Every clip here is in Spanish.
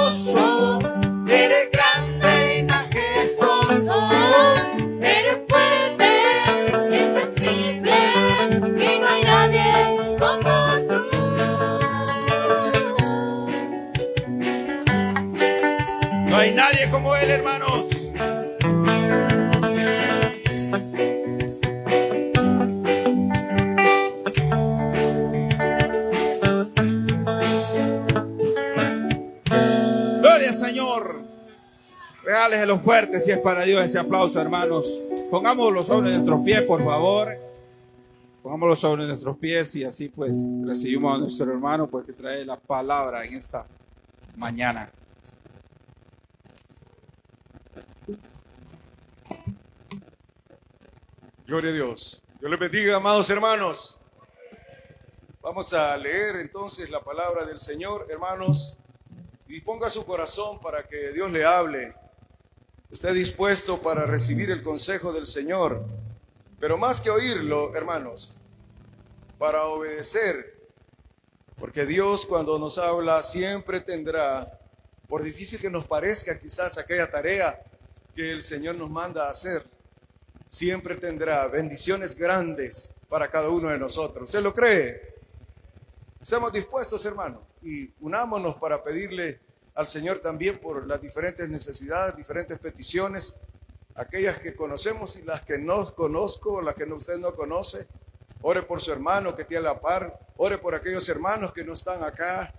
poderoso, eres grande y majestuoso, eres fuerte, invencible, y no hay nadie como tú. No hay nadie como Él, hermanos. Gloria al Señor. Regáleselo fuerte si es para Dios ese aplauso, hermanos. Pongámoslo sobre nuestros pies, por favor. Pongámoslo sobre nuestros pies y así pues recibimos a nuestro hermano pues que trae la palabra en esta mañana. Gloria a Dios. Dios les bendiga, amados hermanos. Vamos a leer entonces la palabra del Señor, hermanos. Disponga su corazón para que Dios le hable. Esté dispuesto para recibir el consejo del Señor. Pero más que oírlo, hermanos, para obedecer. Porque Dios cuando nos habla siempre tendrá, por difícil que nos parezca quizás aquella tarea que el Señor nos manda a hacer, siempre tendrá bendiciones grandes para cada uno de nosotros. ¿Usted lo cree? Estamos dispuestos, hermano, y unámonos para pedirle al Señor también por las diferentes necesidades, diferentes peticiones, aquellas que conocemos y las que no conozco, las que usted no conoce. Ore por su hermano que tiene a la par, ore por aquellos hermanos que no están acá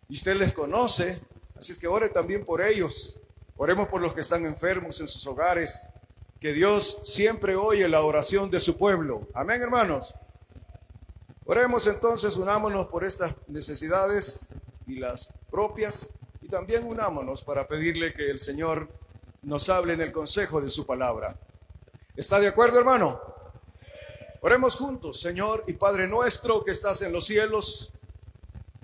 y usted les conoce, así es que ore también por ellos. Oremos por los que están enfermos en sus hogares, que Dios siempre oye la oración de su pueblo. Amén, hermanos. Oremos entonces, unámonos por estas necesidades y las propias, y también unámonos para pedirle que el Señor nos hable en el consejo de su palabra. ¿Está de acuerdo, hermano? Oremos juntos. Señor y Padre nuestro que estás en los cielos,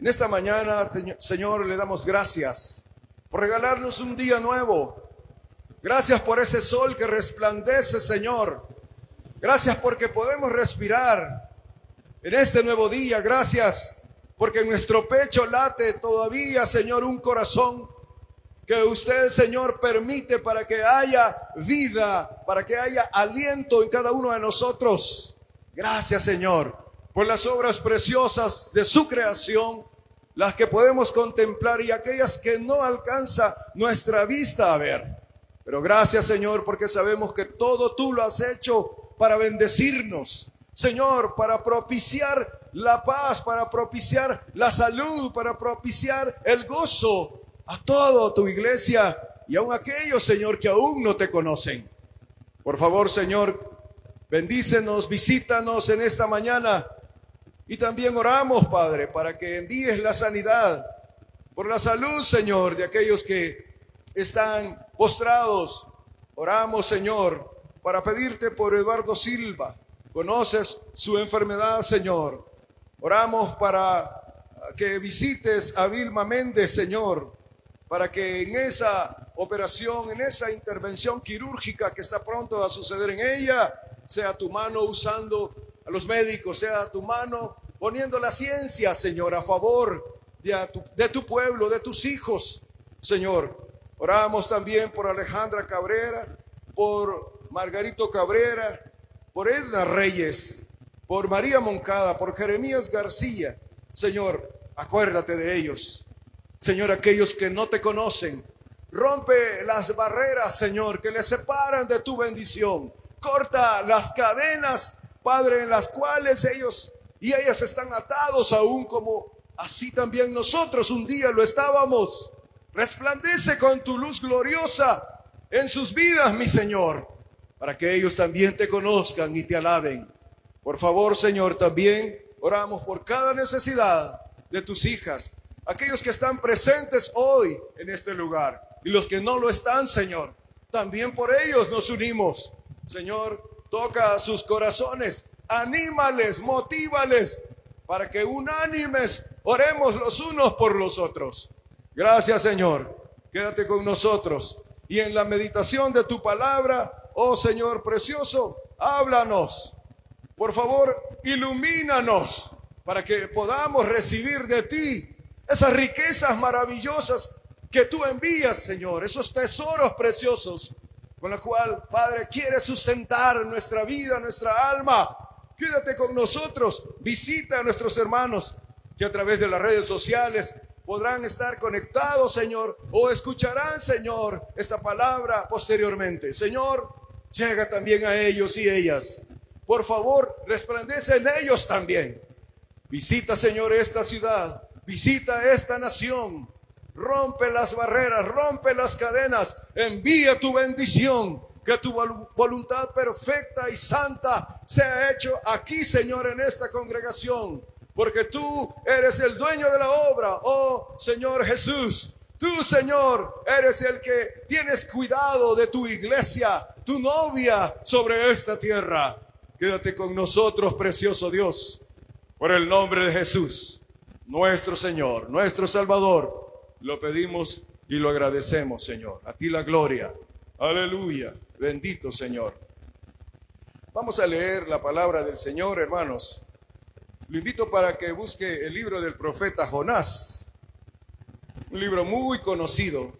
en esta mañana, Señor, le damos gracias por regalarnos un día nuevo. Gracias por ese sol que resplandece, Señor. Gracias porque podemos respirar en este nuevo día. Gracias porque en nuestro pecho late todavía, Señor, un corazón que usted, Señor, permite para que haya vida, para que haya aliento en cada uno de nosotros. Gracias, Señor, por las obras preciosas de su creación, las que podemos contemplar y aquellas que no alcanza nuestra vista a ver. Pero gracias, Señor, porque sabemos que todo tú lo has hecho para bendecirnos, Señor, para propiciar la paz, para propiciar la salud, para propiciar el gozo a toda tu iglesia y aun aquellos, Señor, que aún no te conocen. Por favor, Señor, bendícenos, visítanos en esta mañana y también oramos, Padre, para que envíes la sanidad, por la salud, Señor, de aquellos que están postrados. Oramos, Señor, para pedirte por Eduardo Silva. Conoces su enfermedad, Señor. Oramos para que visites a Vilma Méndez, Señor, para que en esa operación, en esa intervención quirúrgica que está pronto a suceder en ella, sea tu mano usando a los médicos, sea tu mano poniendo la ciencia, Señor, a favor de tu pueblo, de tus hijos, Señor. Oramos también por Alejandra Cabrera, por Margarito Cabrera, por Edna Reyes, por María Moncada, por Jeremías García. Señor, acuérdate de ellos. Señor, aquellos que no te conocen, rompe las barreras, Señor, que les separan de tu bendición. Corta las cadenas, Padre, en las cuales ellos y ellas están atados aún, como así también nosotros un día lo estábamos. Resplandece con tu luz gloriosa en sus vidas, mi Señor, para que ellos también te conozcan y te alaben. Por favor, Señor, también oramos por cada necesidad de tus hijas, aquellos que están presentes hoy en este lugar y los que no lo están, Señor. También por ellos nos unimos. Señor, toca sus corazones, anímales, motívales, para que unánimes oremos los unos por los otros. Gracias, Señor. Quédate con nosotros. Y en la meditación de tu palabra, oh Señor precioso, háblanos. Por favor, ilumínanos para que podamos recibir de ti esas riquezas maravillosas que tú envías, Señor, esos tesoros preciosos con los cuales, Padre, quieres sustentar nuestra vida, nuestra alma. Quédate con nosotros, visita a nuestros hermanos que a través de las redes sociales podrán estar conectados, Señor, o escucharán, Señor, esta palabra posteriormente. Señor, llega también a ellos y ellas. Por favor, resplandece en ellos también. Visita, Señor, esta ciudad, visita esta nación, rompe las barreras, rompe las cadenas, envía tu bendición, que tu voluntad perfecta y santa sea hecho aquí, Señor, en esta congregación, porque tú eres el dueño de la obra, oh Señor Jesús. Tú, Señor, eres el que tienes cuidado de tu iglesia, tu novia sobre esta tierra. Quédate con nosotros, precioso Dios, por el nombre de Jesús, nuestro Señor, nuestro Salvador. Lo pedimos y lo agradecemos, Señor. A ti la gloria. Aleluya. Bendito Señor. Vamos a leer la palabra del Señor, hermanos. Lo invito para que busque el libro del profeta Jonás. Un libro muy conocido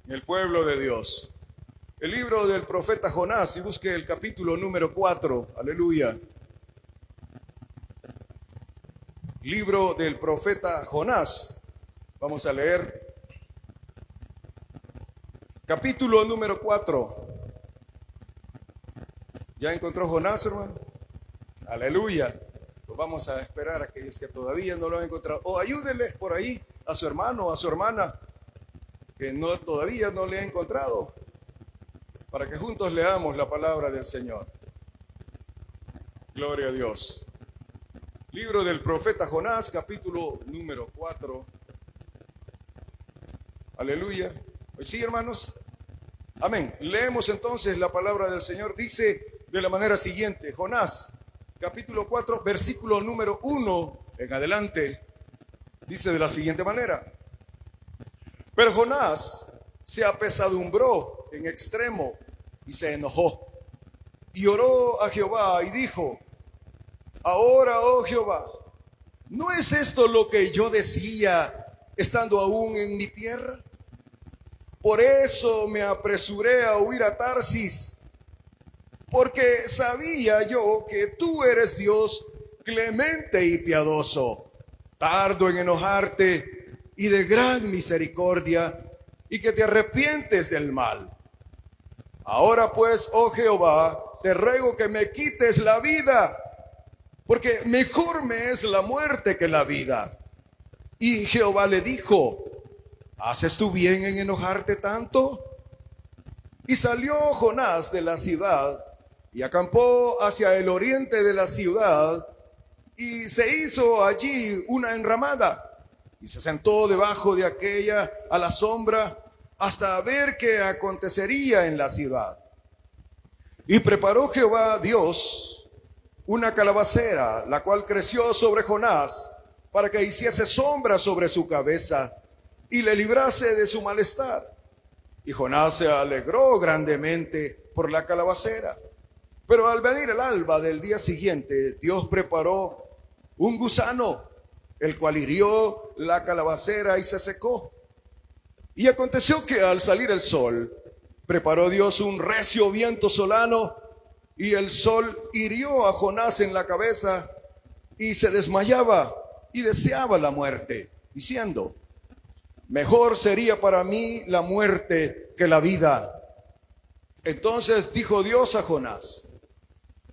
en el pueblo de Dios. El libro del profeta Jonás, y busque el capítulo número 4. Aleluya. Libro del profeta Jonás. Vamos a leer capítulo número 4. ¿Ya encontró Jonás, hermano? Aleluya. Pues vamos a esperar a aquellos que todavía no lo han encontrado. O ayúdenles por ahí a su hermano o a su hermana que todavía no le ha encontrado, para que juntos leamos la palabra del Señor. Gloria a Dios. Libro del profeta Jonás, capítulo número 4. Aleluya. ¿Sí, hermanos? Amén. Leemos entonces la palabra del Señor. Dice de la manera siguiente, Jonás, capítulo 4, versículo número 1 en adelante, dice de la siguiente manera: pero Jonás se apesadumbró en extremo y se enojó, y oró a Jehová y dijo: ahora, oh Jehová, ¿no es esto lo que yo decía estando aún en mi tierra? Por eso me apresuré a huir a Tarsis, porque sabía yo que tú eres Dios clemente y piadoso, tardo en enojarte y de gran misericordia, y que te arrepientes del mal. Ahora pues, oh Jehová, te ruego que me quites la vida, porque mejor me es la muerte que la vida. Y Jehová le dijo: ¿haces tú bien en enojarte tanto? Y salió Jonás de la ciudad y acampó hacia el oriente de la ciudad, y se hizo allí una enramada, y se sentó debajo de aquella a la sombra hasta ver qué acontecería en la ciudad. Y preparó Jehová Dios una calabacera, la cual creció sobre Jonás, para que hiciese sombra sobre su cabeza y le librase de su malestar. Y Jonás se alegró grandemente por la calabacera. Pero al venir el alba del día siguiente, Dios preparó un gusano, el cual hirió la calabacera y se secó. Y aconteció que al salir el sol, preparó Dios un recio viento solano, y el sol hirió a Jonás en la cabeza, y se desmayaba y deseaba la muerte, diciendo: mejor sería para mí la muerte que la vida. Entonces dijo Dios a Jonás: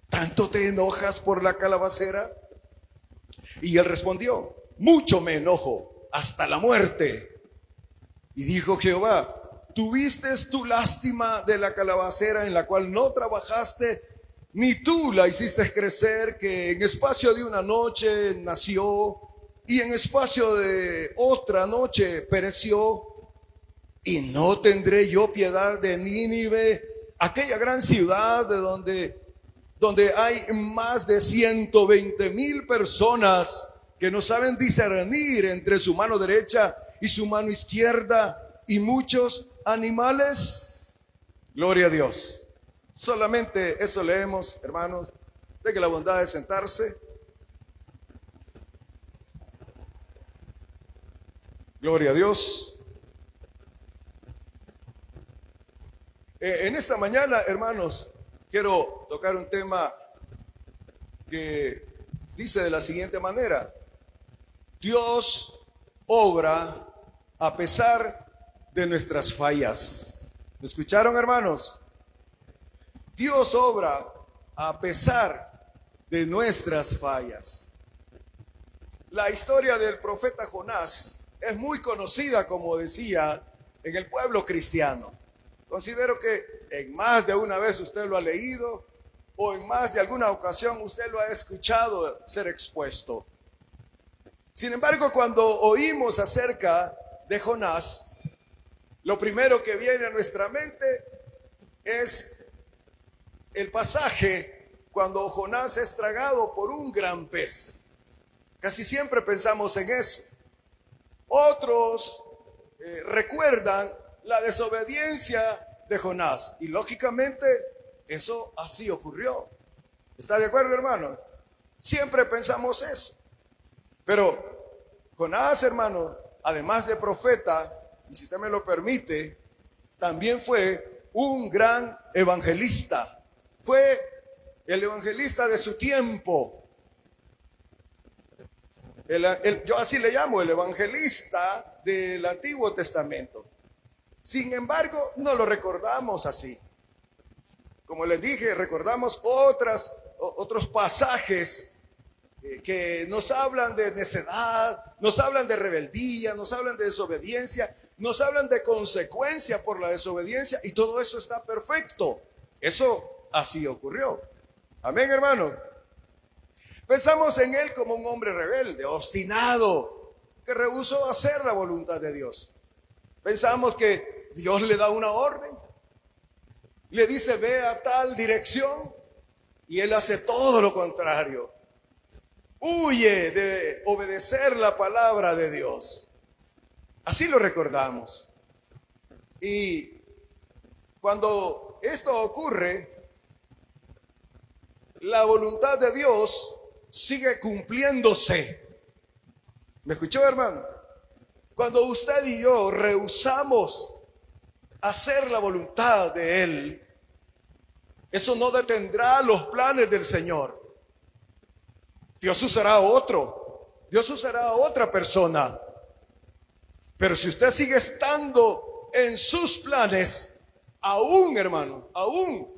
¿tanto te enojas por la calabacera? Y él respondió: mucho me enojo, hasta la muerte. Y dijo Jehová: ¿tuviste tu lástima de la calabacera en la cual no trabajaste, ni tú la hiciste crecer, que en espacio de una noche nació, y en espacio de otra noche pereció? Y no tendré yo piedad de Nínive, aquella gran ciudad de donde hay más de 120,000 personas que no saben discernir entre su mano derecha y su mano izquierda, y muchos animales. Gloria a Dios. Solamente eso leemos, hermanos. Tenga la bondad de sentarse. Gloria a Dios. En esta mañana, hermanos, quiero tocar un tema que dice de la siguiente manera: Dios obra a pesar de nuestras fallas. ¿Me escucharon, hermanos? Dios obra a pesar de nuestras fallas. La historia del profeta Jonás es muy conocida, como decía, en el pueblo cristiano. Considero que en más de una vez usted lo ha leído o en más de alguna ocasión usted lo ha escuchado ser expuesto. Sin embargo, cuando oímos acerca de Jonás, lo primero que viene a nuestra mente es el pasaje cuando Jonás es tragado por un gran pez. Casi siempre pensamos en eso. Otros recuerdan la desobediencia de Jonás. Y lógicamente eso así ocurrió. ¿Está de acuerdo, hermano? Siempre pensamos eso. Pero Jonás, hermano, además de profeta, y si usted me lo permite, también fue un gran evangelista. Fue el evangelista de su tiempo. Yo así le llamo, el evangelista del Antiguo Testamento. Sin embargo, no lo recordamos así. Como les dije, recordamos otros pasajes que nos hablan de necedad, nos hablan de rebeldía, nos hablan de desobediencia, nos hablan de consecuencia por la desobediencia, y todo eso está perfecto. Eso así ocurrió. Amén, hermano. Pensamos en él como un hombre rebelde, obstinado, que rehusó hacer la voluntad de Dios. Pensamos que Dios le da una orden, le dice ve a tal dirección, y él hace todo lo contrario. Huye de obedecer la palabra de Dios. Así lo recordamos. Y cuando esto ocurre, la voluntad de Dios sigue cumpliéndose. ¿Me escuchó, hermano? Cuando usted y yo rehusamos hacer la voluntad de Él, eso no detendrá los planes del Señor. Dios usará a otro, Dios usará a otra persona. Pero si usted sigue estando en sus planes, aún, hermano, aún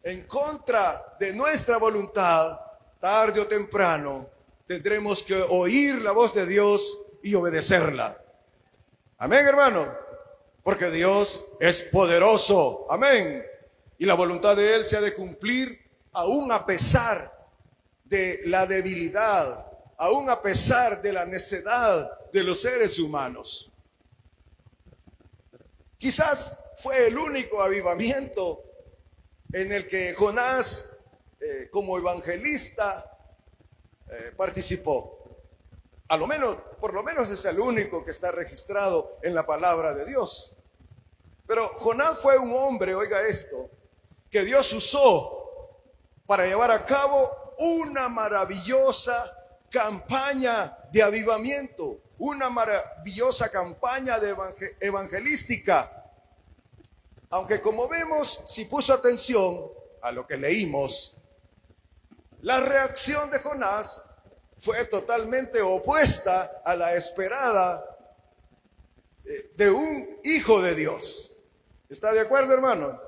en contra de nuestra voluntad, tarde o temprano tendremos que oír la voz de Dios y obedecerla. Amén, hermano, porque Dios es poderoso. Amén. Y la voluntad de Él se ha de cumplir aún a pesar de la debilidad, aún a pesar de la necedad de los seres humanos. Quizás fue el único avivamiento en el que Jonás, como evangelista, participó. Por lo menos es el único que está registrado en la palabra de Dios. Pero Jonás fue un hombre, oiga esto, que Dios usó para llevar a cabo una maravillosa campaña de avivamiento, una maravillosa campaña de evangelística. Aunque, como vemos, si puso atención a lo que leímos, la reacción de Jonás fue totalmente opuesta a la esperada de un hijo de Dios. ¿Está de acuerdo, hermano?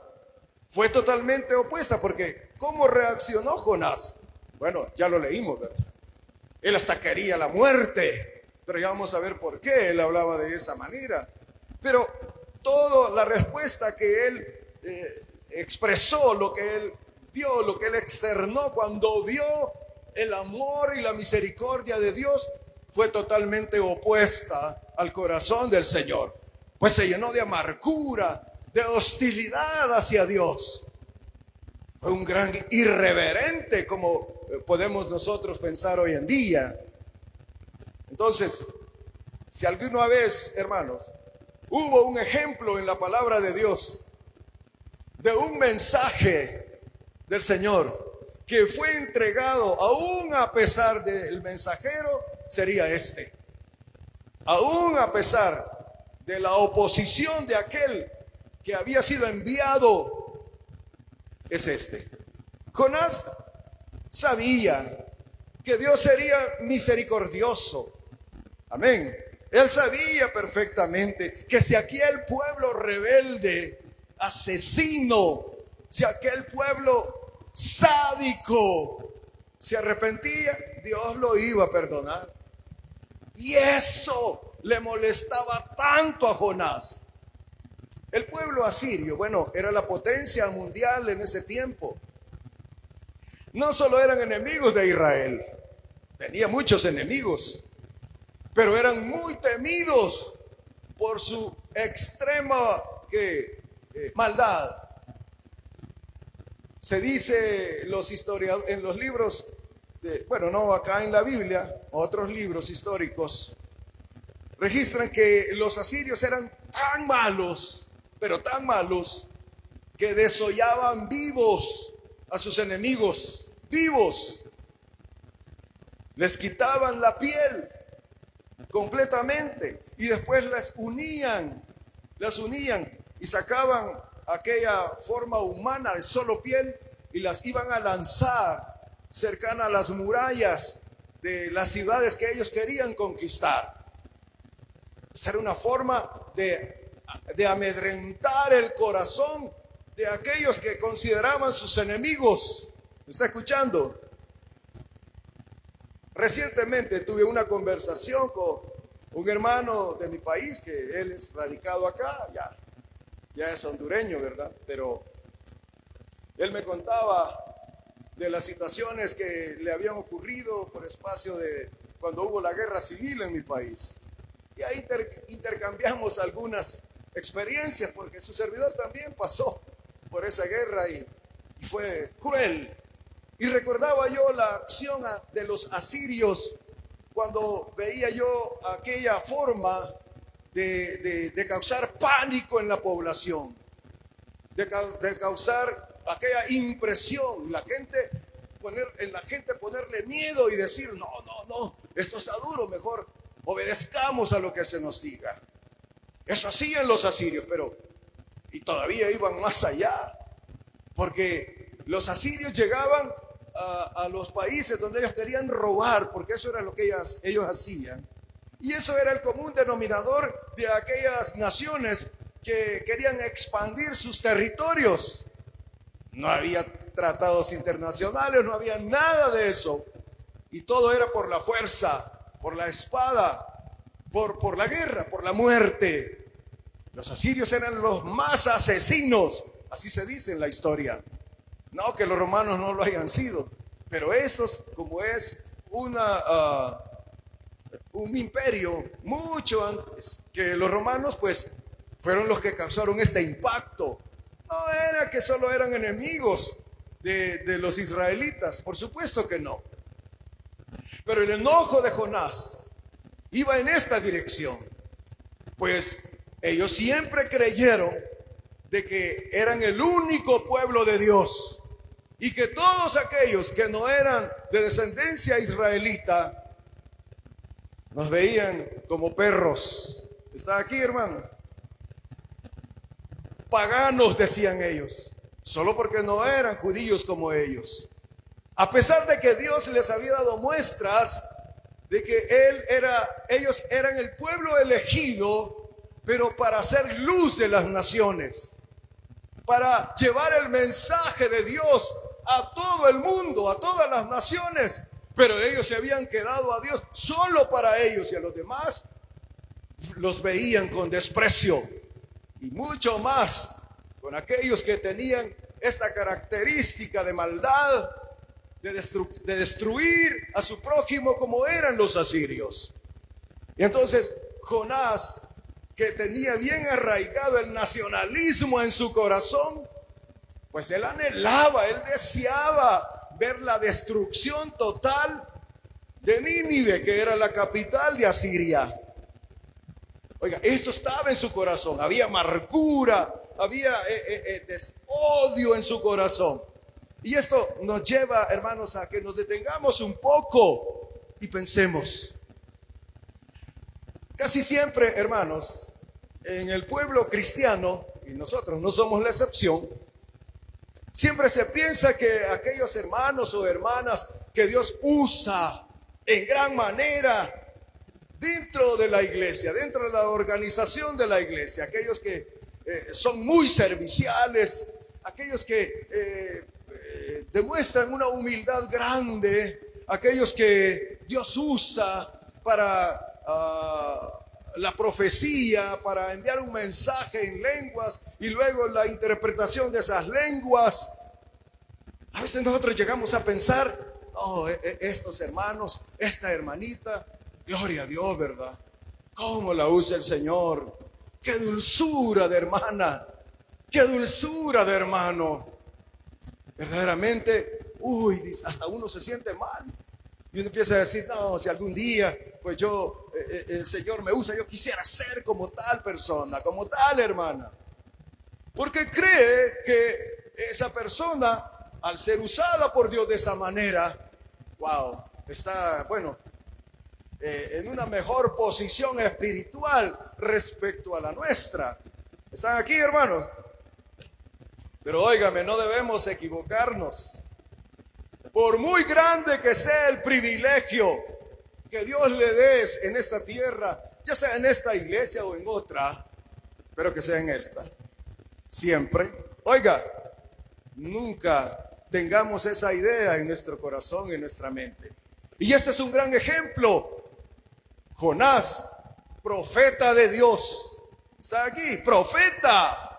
Fue totalmente opuesta, porque ¿cómo reaccionó Jonás? Bueno, ya lo leímos, ¿verdad? Él hasta quería la muerte, pero ya vamos a ver por qué él hablaba de esa manera. Pero toda la respuesta que él expresó, lo que él vio, lo que él externó cuando vio el amor y la misericordia de Dios, fue totalmente opuesta al corazón del Señor. Pues se llenó de amargura, de hostilidad hacia Dios. Fue un gran irreverente, como podemos nosotros pensar hoy en día. Entonces, si alguna vez, hermanos, hubo un ejemplo en la palabra de Dios de un mensaje del Señor que fue entregado aún a pesar del mensajero, sería este. Aún a pesar de la oposición de aquel que había sido enviado es este. Jonás sabía que Dios sería misericordioso. Amén. Él sabía perfectamente que si aquel pueblo rebelde, asesino, si aquel pueblo sádico se arrepentía, Dios lo iba a perdonar. Y eso le molestaba tanto a Jonás. El pueblo asirio, bueno, era la potencia mundial en ese tiempo. No solo eran enemigos de Israel, tenía muchos enemigos, pero eran muy temidos por su extrema maldad. Se dice los historiadores en los libros, bueno, no acá en la Biblia, otros libros históricos registran que los asirios eran tan malos, pero tan malos, que desollaban vivos a sus enemigos, vivos. Les quitaban la piel completamente y después las unían y sacaban aquella forma humana de solo piel y las iban a lanzar cercana a las murallas de las ciudades que ellos querían conquistar. Esta era una forma de amedrentar el corazón de aquellos que consideraban sus enemigos. ¿Me está escuchando? Recientemente tuve una conversación con un hermano de mi país, que él es radicado acá, ya es hondureño, ¿verdad? Pero él me contaba de las situaciones que le habían ocurrido por espacio de cuando hubo la guerra civil en mi país. Y ahí intercambiamos algunas experiencias, porque su servidor también pasó por esa guerra y fue cruel. Y recordaba yo la acción de los asirios cuando veía yo aquella forma de causar pánico en la población, de causar aquella impresión, en la gente ponerle miedo y decir, no, esto está duro, mejor obedezcamos a lo que se nos diga. Eso hacían los asirios, y todavía iban más allá, porque los asirios llegaban a los países donde ellos querían robar, porque eso era lo que ellos hacían. Y eso era el común denominador de aquellas naciones que querían expandir sus territorios. No había tratados internacionales, no había nada de eso. Y todo era por la fuerza, por la espada, por la guerra, por la muerte. Los asirios eran los más asesinos, así se dice en la historia. No que los romanos no lo hayan sido, pero estos, como es un imperio mucho antes que los romanos, pues fueron los que causaron este impacto. No era que solo eran enemigos de los israelitas, por supuesto que no. Pero el enojo de Jonás iba en esta dirección, pues ellos siempre creyeron de que eran el único pueblo de Dios y que todos aquellos que no eran de descendencia israelita nos veían como perros. ¿Está aquí, hermano? Paganos, decían ellos, solo porque no eran judíos como ellos. A pesar de que Dios les había dado muestras de que ellos eran el pueblo elegido, pero para hacer luz de las naciones, para llevar el mensaje de Dios a todo el mundo, a todas las naciones. Pero ellos se habían quedado a Dios solo para ellos, y a los demás los veían con desprecio, y mucho más con aquellos que tenían esta característica de maldad, de destruir a su prójimo, como eran los asirios. Y entonces Jonás, que tenía bien arraigado el nacionalismo en su corazón, pues él anhelaba, él deseaba ver la destrucción total de Nínive, que era la capital de Asiria. Oiga, esto estaba en su corazón, había amargura, había odio en su corazón. Y esto nos lleva, hermanos, a que nos detengamos un poco y pensemos. Casi siempre, hermanos, en el pueblo cristiano, y y nosotros no somos la excepción, siempre se piensa que aquellos hermanos o hermanas que Dios usa en gran manera dentro de la iglesia, dentro de la organización de la iglesia, aquellos que son muy serviciales, aquellos que demuestran una humildad grande, aquellos que Dios usa para la profecía, para enviar un mensaje en lenguas y luego la interpretación de esas lenguas. A veces nosotros llegamos a pensar, oh, estos hermanos, esta hermanita, gloria a Dios, ¿verdad? ¿Cómo la usa el Señor? ¡Qué dulzura de hermana! ¡Qué dulzura de hermano! Verdaderamente, hasta uno se siente mal. Y uno empieza a decir, no, si algún día, pues el Señor me usa, yo quisiera ser como tal persona, como tal hermana. Porque cree que esa persona, al ser usada por Dios de esa manera, wow, está, bueno, en una mejor posición espiritual respecto a la nuestra. ¿Están aquí, hermanos? Pero óigame, no debemos equivocarnos. Por muy grande que sea el privilegio que Dios le des en esta tierra, ya sea en esta iglesia o en otra, pero que sea en esta, siempre, oiga, nunca tengamos esa idea en nuestro corazón y en nuestra mente. Y este es un gran ejemplo. Jonás, profeta de Dios, está aquí, profeta.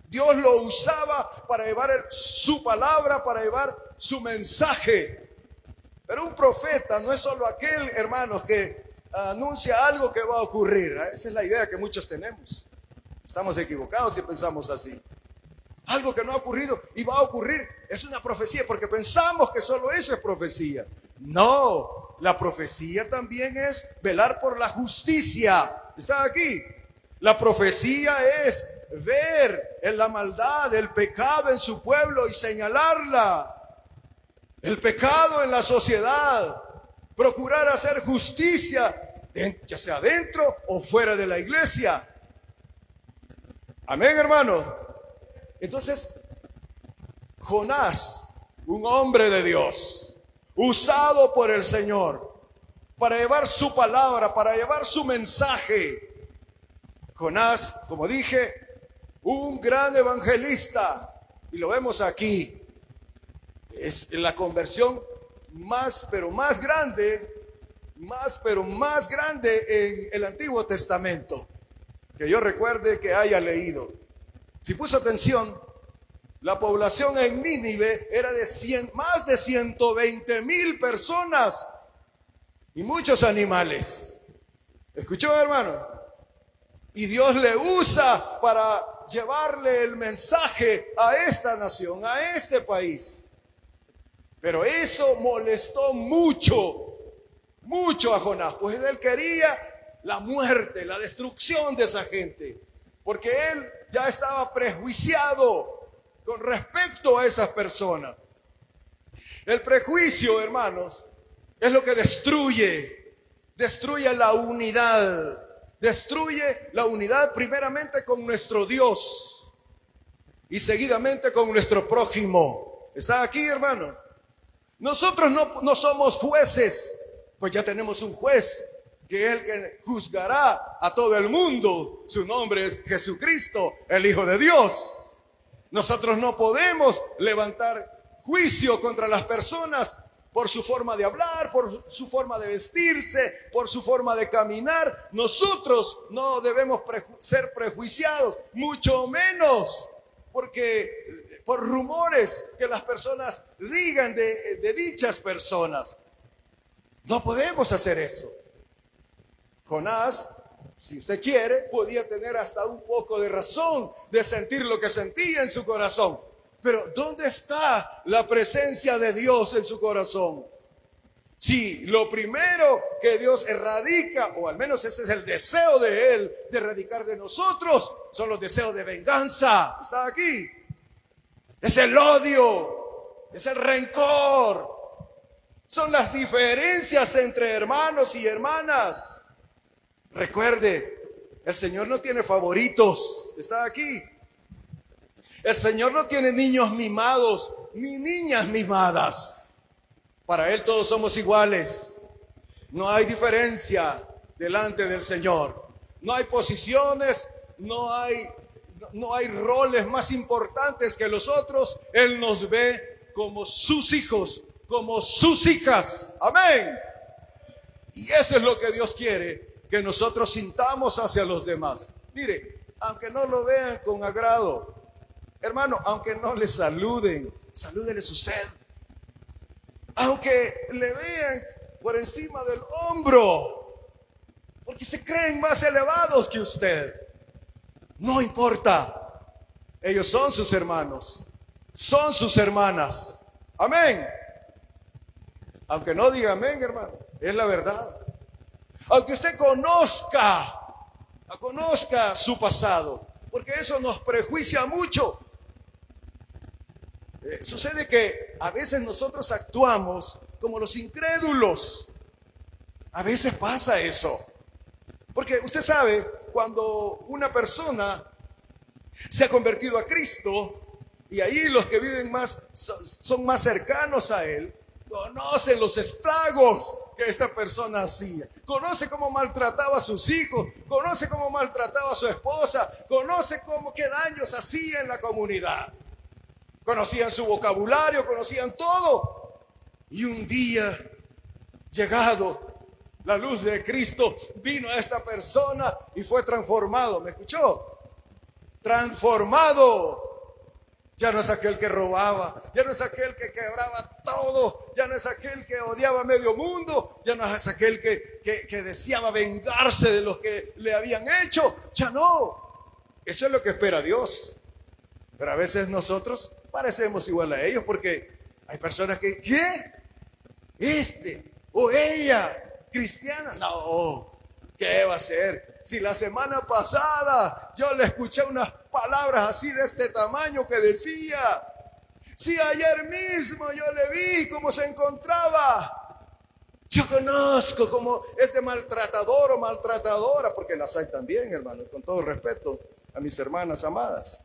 Dios lo usaba para llevar su palabra, para llevar su mensaje. Pero un profeta no es solo aquel, hermanos, que anuncia algo que va a ocurrir. Esa es la idea que muchos tenemos. Estamos equivocados si pensamos así. Algo que no ha ocurrido y va a ocurrir es una profecía, porque pensamos que solo eso es profecía. No, la profecía también es velar por la justicia. ¿Está aquí? La profecía es ver en la maldad, el pecado en su pueblo y señalarla. El pecado en la sociedad. Procurar hacer justicia, ya sea dentro o fuera de la iglesia. Amén, hermano. Entonces, Jonás, un hombre de Dios, usado por el Señor para llevar su palabra, para llevar su mensaje. Jonás, como dije, un gran evangelista, y lo vemos aquí. Es la conversión más grande en el Antiguo Testamento que yo recuerde que haya leído. Si puso atención, la población en Nínive era de más de 120,000 personas y muchos animales. ¿Escuchó, hermano? Y Dios le usa para llevarle el mensaje a esta nación, a este país. Pero eso molestó mucho a Jonás, pues él quería la muerte, la destrucción de esa gente, porque él ya estaba prejuiciado con respecto a esas personas. El prejuicio, hermanos, es lo que destruye la unidad. Destruye la unidad primeramente con nuestro Dios y seguidamente con nuestro prójimo. ¿Está aquí, hermano? Nosotros no somos jueces, pues ya tenemos un juez que es el que juzgará a todo el mundo. Su nombre es Jesucristo, el Hijo de Dios. Nosotros no podemos levantar juicio contra las personas por su forma de hablar, por su forma de vestirse, por su forma de caminar. Nosotros no debemos ser prejuiciados, mucho menos por rumores que las personas digan de dichas personas. No podemos hacer eso. Jonás, si usted quiere, podía tener hasta un poco de razón de sentir lo que sentía en su corazón. Pero ¿dónde está la presencia de Dios en su corazón? Si lo primero que Dios erradica, o al menos ese es el deseo de Él, de erradicar de nosotros, son los deseos de venganza. ¿Está aquí? Es el odio, es el rencor, son las diferencias entre hermanos y hermanas. Recuerde, el Señor no tiene favoritos. ¿Está aquí? El Señor no tiene niños mimados ni niñas mimadas. Para Él todos somos iguales. No hay diferencia delante del Señor. No hay posiciones, no hay roles más importantes que los otros. Él nos ve como sus hijos, como sus hijas. Amén. Y eso es lo que Dios quiere, que nosotros sintamos hacia los demás. Mire, aunque no lo vean con agrado, hermano, aunque no le saluden, salúdeles usted. Aunque le vean por encima del hombro, porque se creen más elevados que usted, no importa. Ellos son sus hermanos, son sus hermanas. Amén. Aunque no diga amén, hermano, es la verdad. Aunque usted conozca su pasado, porque eso nos prejuicia mucho. Sucede que a veces nosotros actuamos como los incrédulos. A veces pasa eso. Porque usted sabe, cuando una persona se ha convertido a Cristo, y ahí los que viven más, son más cercanos a Él, conocen los estragos que esta persona hacía. Conoce cómo maltrataba a sus hijos, conoce cómo maltrataba a su esposa, conoce qué daños hacía en la comunidad. Conocían su vocabulario, conocían todo. Y un día, llegado la luz de Cristo, vino a esta persona y fue transformado. ¿Me escuchó? Transformado. Ya no es aquel que robaba, ya no es aquel que quebraba todo, ya no es aquel que odiaba a medio mundo, ya no es aquel que deseaba vengarse de los que le habían hecho. Ya no. Eso es lo que espera Dios. Pero a veces nosotros parecemos igual a ellos, porque hay personas que, ¿qué? Este o ella, cristiana. No, ¿qué va a ser? Si la semana pasada yo le escuché unas palabras así de este tamaño que decía, si ayer mismo yo le vi cómo se encontraba, yo conozco cómo es de maltratador o maltratadora, porque las hay también, hermano, con todo respeto a mis hermanas amadas.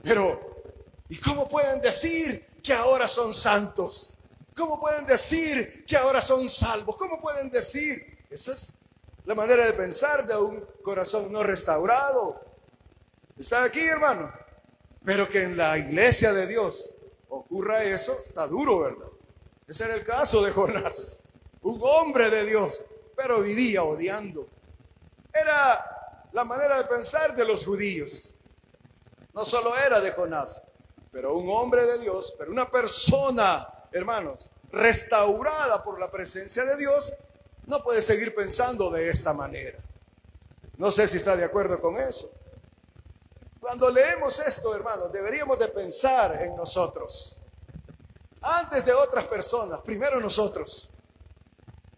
Pero, ¿y cómo pueden decir que ahora son santos? ¿Cómo pueden decir que ahora son salvos? ¿Cómo pueden decir? Eso es la manera de pensar de un corazón no restaurado. ¿Está aquí, hermano? Pero que en la iglesia de Dios ocurra eso, está duro, ¿verdad? Ese era el caso de Jonás. Un hombre de Dios, pero vivía odiando. Era la manera de pensar de los judíos. No solo era de Jonás, pero un hombre de Dios, pero una persona, hermanos, restaurada por la presencia de Dios, no puede seguir pensando de esta manera. No sé si está de acuerdo con eso. Cuando leemos esto, hermanos, deberíamos de pensar en nosotros. Antes de otras personas, primero nosotros.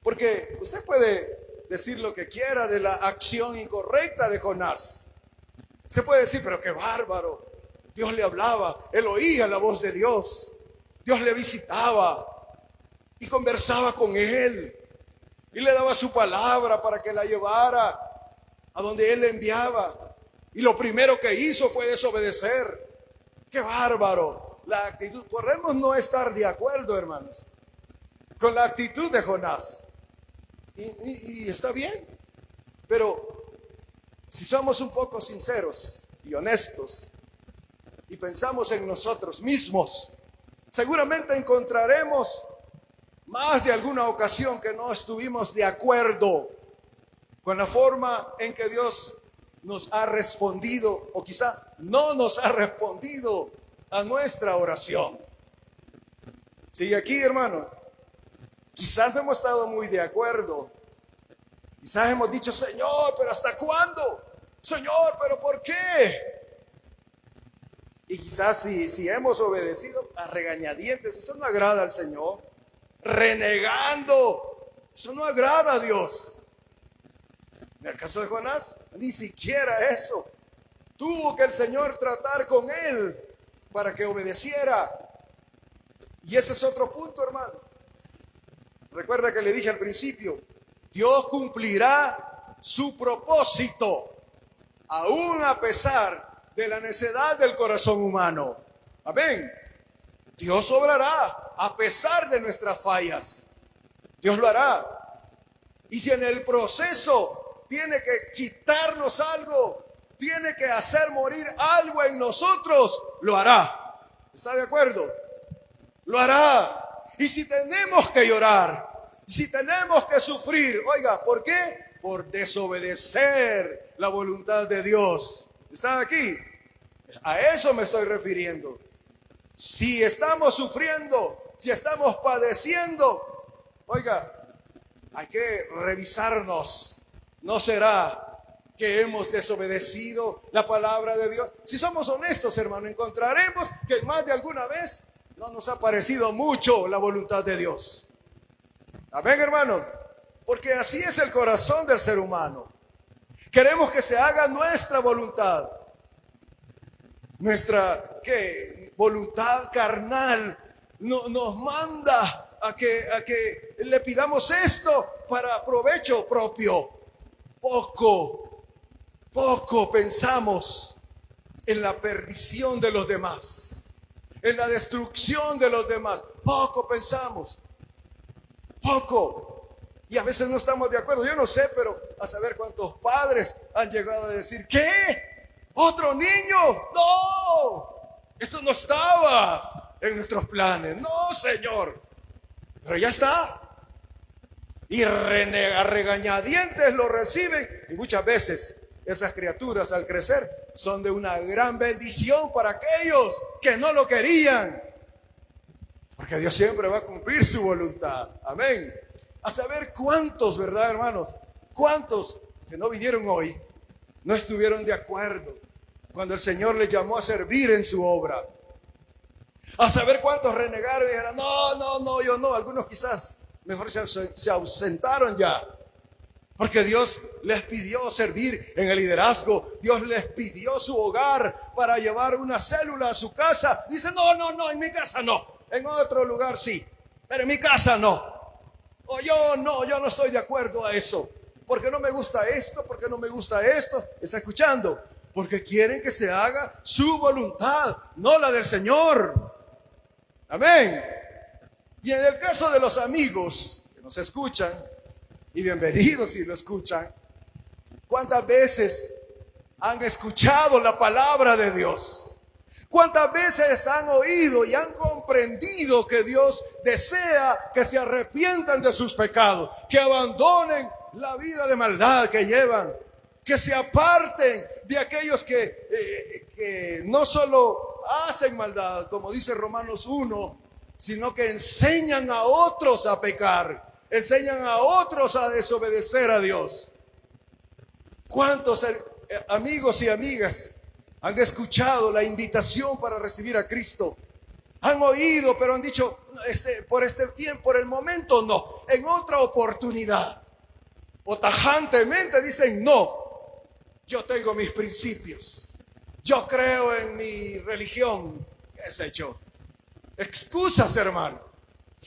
Porque usted puede decir lo que quiera de la acción incorrecta de Jonás. Usted puede decir, pero qué bárbaro. Dios le hablaba, él oía la voz de Dios. Dios le visitaba y conversaba con él. Y le daba su palabra para que la llevara a donde él le enviaba. Y lo primero que hizo fue desobedecer. ¡Qué bárbaro! La actitud. Podemos no estar de acuerdo, hermanos, con la actitud de Jonás. Y está bien. Pero si somos un poco sinceros y honestos y pensamos en nosotros mismos, seguramente encontraremos más de alguna ocasión que no estuvimos de acuerdo con la forma en que Dios nos ha respondido, o quizá no nos ha respondido a nuestra oración. Sigue aquí, hermano. Quizás no hemos estado muy de acuerdo. Quizás hemos dicho, Señor, pero ¿hasta cuándo? Señor, pero ¿por qué? Y quizás si hemos obedecido a regañadientes, eso no agrada al Señor. Renegando, eso no agrada a Dios. En el caso de Jonás, ni siquiera eso. Tuvo que el Señor tratar con él para que obedeciera. Y ese es otro punto, hermano. Recuerda que le dije al principio, Dios cumplirá su propósito, aún a pesar de la necedad del corazón humano. Amén. Dios obrará a pesar de nuestras fallas. Dios lo hará. Y si en el proceso tiene que quitarnos algo, tiene que hacer morir algo en nosotros, lo hará. ¿Está de acuerdo? Lo hará. Y si tenemos que llorar, si tenemos que sufrir, oiga, ¿por qué? Por desobedecer la voluntad de Dios. ¿Están aquí? A eso me estoy refiriendo. Si estamos sufriendo, si estamos padeciendo, oiga, hay que revisarnos. ¿No será que hemos desobedecido la palabra de Dios? Si somos honestos, hermano, encontraremos que más de alguna vez no nos ha parecido mucho la voluntad de Dios. Amén, hermano. Porque así es el corazón del ser humano. Queremos que se haga nuestra voluntad. Nuestra voluntad carnal nos manda a que le pidamos esto para provecho propio. Poco pensamos en la perdición de los demás, en la destrucción de los demás. Poco pensamos. Y a veces no estamos de acuerdo. Yo no sé, pero a saber cuántos padres han llegado a decir, ¿qué? ¿Otro niño? No, esto no estaba en nuestros planes. No, Señor. Pero ya está. Y a regañadientes lo reciben. Y muchas veces esas criaturas al crecer son de una gran bendición para aquellos que no lo querían. Porque Dios siempre va a cumplir su voluntad. Amén. A saber cuántos, ¿verdad, hermanos? Cuántos que no vinieron hoy no estuvieron de acuerdo cuando el Señor les llamó a servir en su obra. A saber cuántos renegaron y dijeron, no, yo no. Algunos quizás mejor se ausentaron ya. Porque Dios les pidió servir en el liderazgo. Dios les pidió su hogar para llevar una célula a su casa. Dice, no, en mi casa no. En otro lugar sí, pero en mi casa no. O yo no estoy de acuerdo a eso. Porque no me gusta esto, porque no me gusta esto. ¿Está escuchando? Porque quieren que se haga su voluntad, no la del Señor. Amén. Y en el caso de los amigos que nos escuchan, y bienvenidos si lo escuchan, ¿cuántas veces han escuchado la palabra de Dios? ¿Cuántas veces han oído y han comprendido que Dios desea que se arrepientan de sus pecados, que abandonen la vida de maldad que llevan, que se aparten de aquellos que no solo hacen maldad, como dice Romanos 1, sino que enseñan a otros a pecar, enseñan a otros a desobedecer a Dios? ¿Cuántos amigos y amigas han escuchado la invitación para recibir a Cristo? Han oído, pero han dicho, por este tiempo, por el momento no, en otra oportunidad. O tajantemente dicen, no, yo tengo mis principios, yo creo en mi religión, qué sé yo. Excusas, hermano.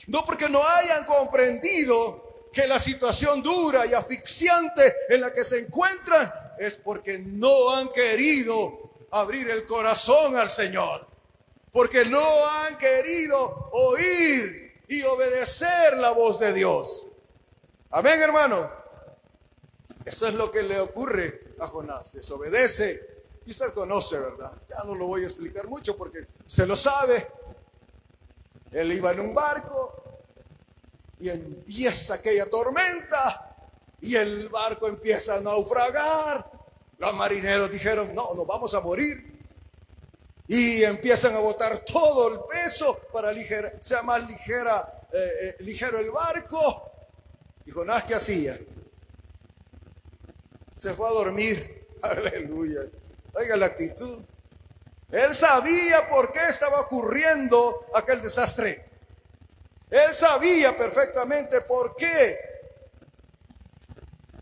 No porque no hayan comprendido que la situación dura y asfixiante en la que se encuentran es porque no han querido abrir el corazón al Señor, porque no han querido oír y obedecer la voz de Dios. Amén, hermano. Eso es lo que le ocurre a Jonás. Desobedece. Y usted conoce, ¿verdad? Ya no lo voy a explicar mucho porque usted lo sabe. Él iba en un barco y empieza aquella tormenta y el barco empieza a naufragar. Los marineros dijeron, no, nos vamos a morir. Y empiezan a botar todo el peso para sea más ligero el barco. Y Jonás, ¿qué hacía? Se fue a dormir. Aleluya. Oiga la actitud. Él sabía por qué estaba ocurriendo aquel desastre. Él sabía perfectamente por qué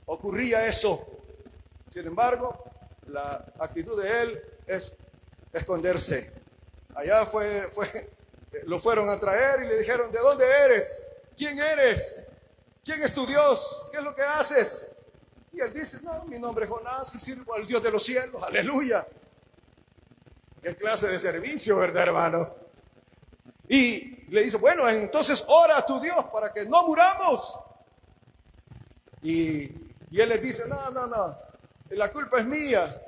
ocurría eso. Sin embargo, la actitud de él es esconderse. Allá lo fueron a traer y le dijeron, ¿de dónde eres? ¿Quién eres? ¿Quién es tu Dios? ¿Qué es lo que haces? Y él dice, no, mi nombre es Jonás y sirvo al Dios de los cielos. Aleluya. ¿Qué clase de servicio, verdad, hermano? Y le dice, bueno, entonces ora a tu Dios para que no muramos. Y él les dice, no, la culpa es mía.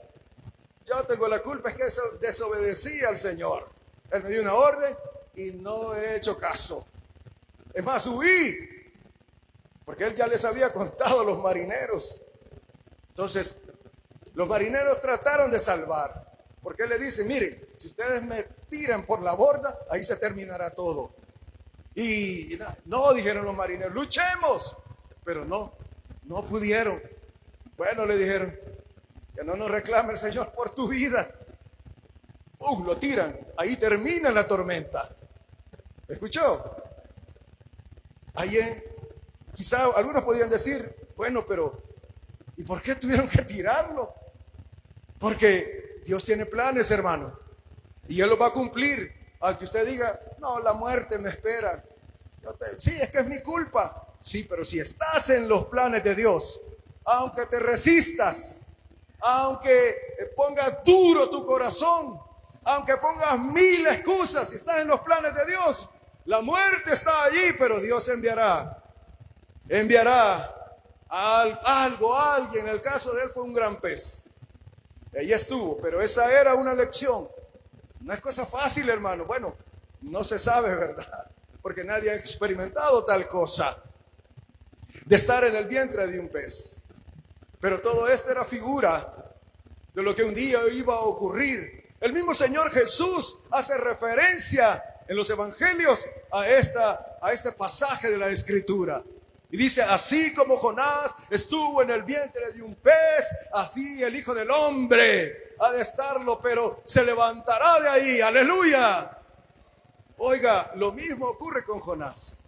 Yo tengo la culpa, es que desobedecí al Señor. Él me dio una orden y no he hecho caso. Es más, huí, porque él ya les había contado a los marineros. Entonces, los marineros trataron de salvar, porque él le dice, miren, si ustedes me tiran por la borda, ahí se terminará todo. Y no, dijeron los marineros, luchemos, pero no pudieron. Bueno, le dijeron, que no nos reclame el Señor por tu vida. Lo tiran, ahí termina la tormenta. ¿Escuchó? Ahí quizá algunos podrían decir, bueno, pero ¿y por qué tuvieron que tirarlo? Porque Dios tiene planes, hermano, y Él los va a cumplir. Aunque usted diga, no, la muerte me espera. Sí, es que es mi culpa. Sí, pero si estás en los planes de Dios, aunque te resistas, aunque pongas duro tu corazón, aunque pongas 1000 excusas, si estás en los planes de Dios, la muerte está allí, pero Dios enviará algo, a alguien. En el caso de él fue un gran pez. Ella estuvo, pero esa era una lección. No es cosa fácil, hermano. Bueno, no se sabe, ¿verdad? Porque nadie ha experimentado tal cosa, de estar en el vientre de un pez. Pero todo esto era figura de lo que un día iba a ocurrir. El mismo Señor Jesús hace referencia en los evangelios a este pasaje de la Escritura. Y dice, así como Jonás estuvo en el vientre de un pez, así el Hijo del Hombre ha de estarlo, pero se levantará de ahí. ¡Aleluya! Oiga, lo mismo ocurre con Jonás.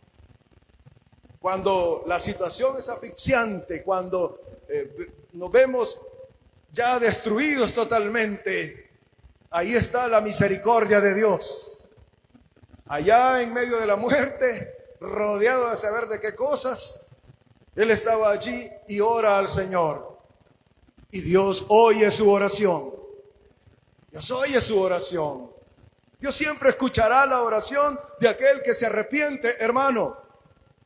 Cuando la situación es asfixiante, cuando nos vemos ya destruidos totalmente, ahí está la misericordia de Dios. Allá en medio de la muerte, rodeado de saber de qué cosas, él estaba allí y ora al Señor. Y Dios oye su oración. Dios oye su oración. Dios siempre escuchará la oración de aquel que se arrepiente, hermano,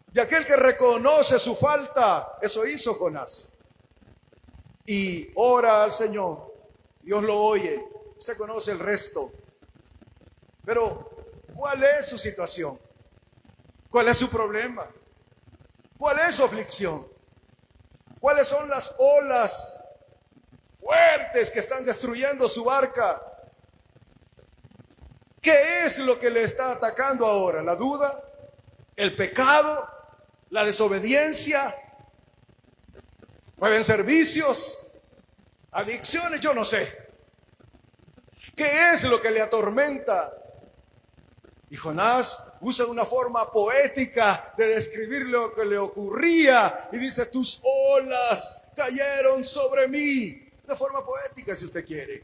de aquel que reconoce su falta. Eso hizo Jonás. Y ora al Señor. Dios lo oye. Usted conoce el resto. Pero, ¿cuál es su situación? ¿Cuál es su problema? ¿Cuál es su aflicción? ¿Cuáles son las olas fuertes que están destruyendo su barca? ¿Qué es lo que le está atacando ahora? ¿La duda? ¿El pecado? ¿La desobediencia? ¿Pueden ser vicios? ¿Adicciones? Yo no sé. ¿Qué es lo que le atormenta? Y Jonás usa una forma poética de describir lo que le ocurría. Y dice, tus olas cayeron sobre mí. De forma poética, si usted quiere.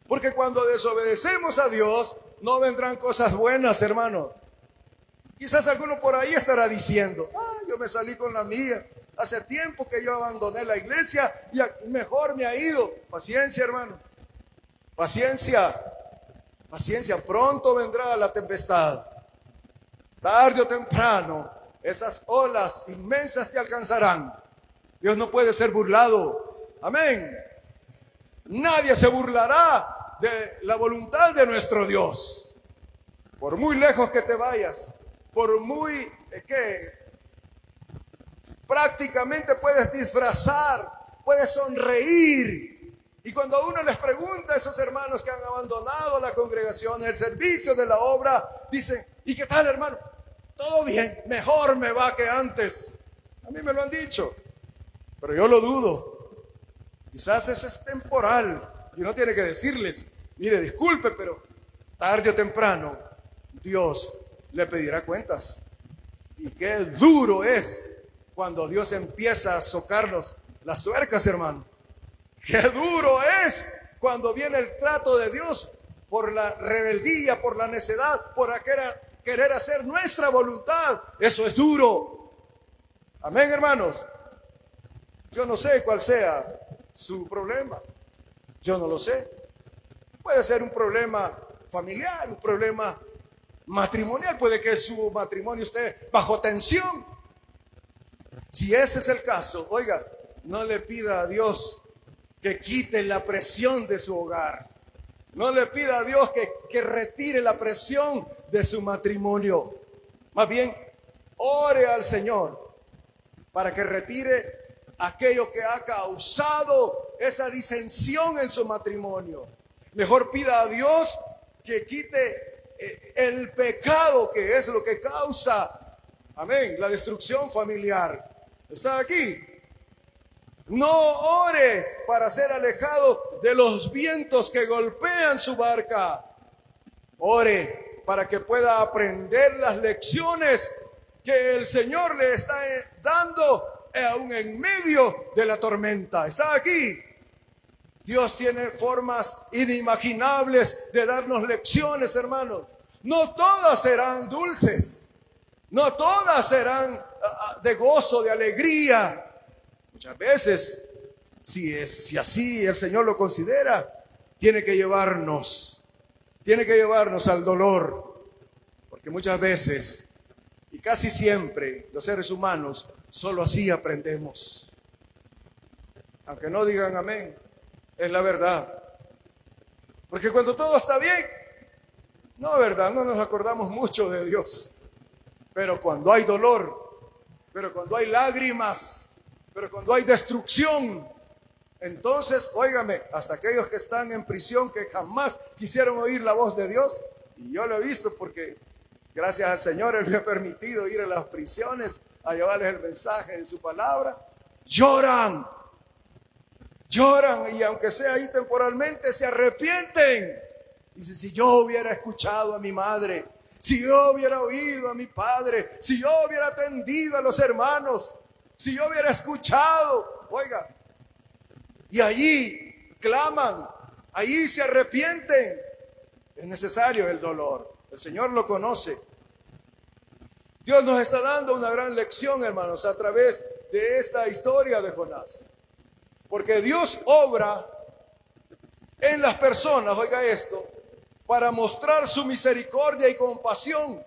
Porque cuando desobedecemos a Dios, no vendrán cosas buenas, hermano. Quizás alguno por ahí estará diciendo, yo me salí con la mía. Hace tiempo que yo abandoné la iglesia y mejor me ha ido. Paciencia, hermano. Paciencia. Paciencia, pronto vendrá la tempestad. Tarde o temprano, esas olas inmensas te alcanzarán. Dios no puede ser burlado. Amén. Nadie se burlará de la voluntad de nuestro Dios. Por muy lejos que te vayas, por muy que prácticamente puedes disfrazar, puedes sonreír. Y cuando uno les pregunta a esos hermanos que han abandonado la congregación, el servicio de la obra, dicen, ¿y qué tal, hermano? Todo bien, mejor me va que antes. A mí me lo han dicho, pero yo lo dudo. Quizás eso es temporal y uno tiene que decirles, mire, disculpe, pero tarde o temprano Dios le pedirá cuentas. Y qué duro es cuando Dios empieza a socarnos las tuercas, hermano. Qué duro es cuando viene el trato de Dios por la rebeldía, por la necedad, por querer hacer nuestra voluntad. Eso es duro. Amén, hermanos. Yo no sé cuál sea su problema. Yo no lo sé. Puede ser un problema familiar, un problema matrimonial. Puede que su matrimonio esté bajo tensión. Si ese es el caso, oiga, no le pida a Dios que quite la presión de su hogar. No le pida a Dios que retire la presión de su matrimonio. Más bien, ore al Señor para que retire aquello que ha causado esa disensión en su matrimonio. Mejor pida a Dios que quite el pecado, que es lo que causa, amén, la destrucción familiar. ¿Está aquí? No ore para ser alejado de los vientos que golpean su barca. Ore para que pueda aprender las lecciones que el Señor le está dando aún en medio de la tormenta. ¿Está aquí? Dios tiene formas inimaginables de darnos lecciones, hermanos. No todas serán dulces. No todas serán de gozo, de alegría. Muchas veces, si así el Señor lo considera, tiene que llevarnos al dolor. Porque muchas veces, y casi siempre, los seres humanos, solo así aprendemos. Aunque no digan amén, es la verdad. Porque cuando todo está bien, no, verdad, no nos acordamos mucho de Dios. Pero cuando hay dolor, pero cuando hay lágrimas, pero cuando hay destrucción, entonces, óigame, hasta aquellos que están en prisión, que jamás quisieron oír la voz de Dios, y yo lo he visto porque gracias al Señor Él me ha permitido ir a las prisiones a llevarles el mensaje de su palabra, lloran, y aunque sea ahí temporalmente, se arrepienten. Dice, si yo hubiera escuchado a mi madre, si yo hubiera oído a mi padre, si yo hubiera atendido a los hermanos, si yo hubiera escuchado, oiga, y allí claman, allí se arrepienten. Es necesario el dolor. El Señor lo conoce. Dios nos está dando una gran lección, hermanos, a través de esta historia de Jonás. Porque Dios obra en las personas, oiga esto, para mostrar su misericordia y compasión.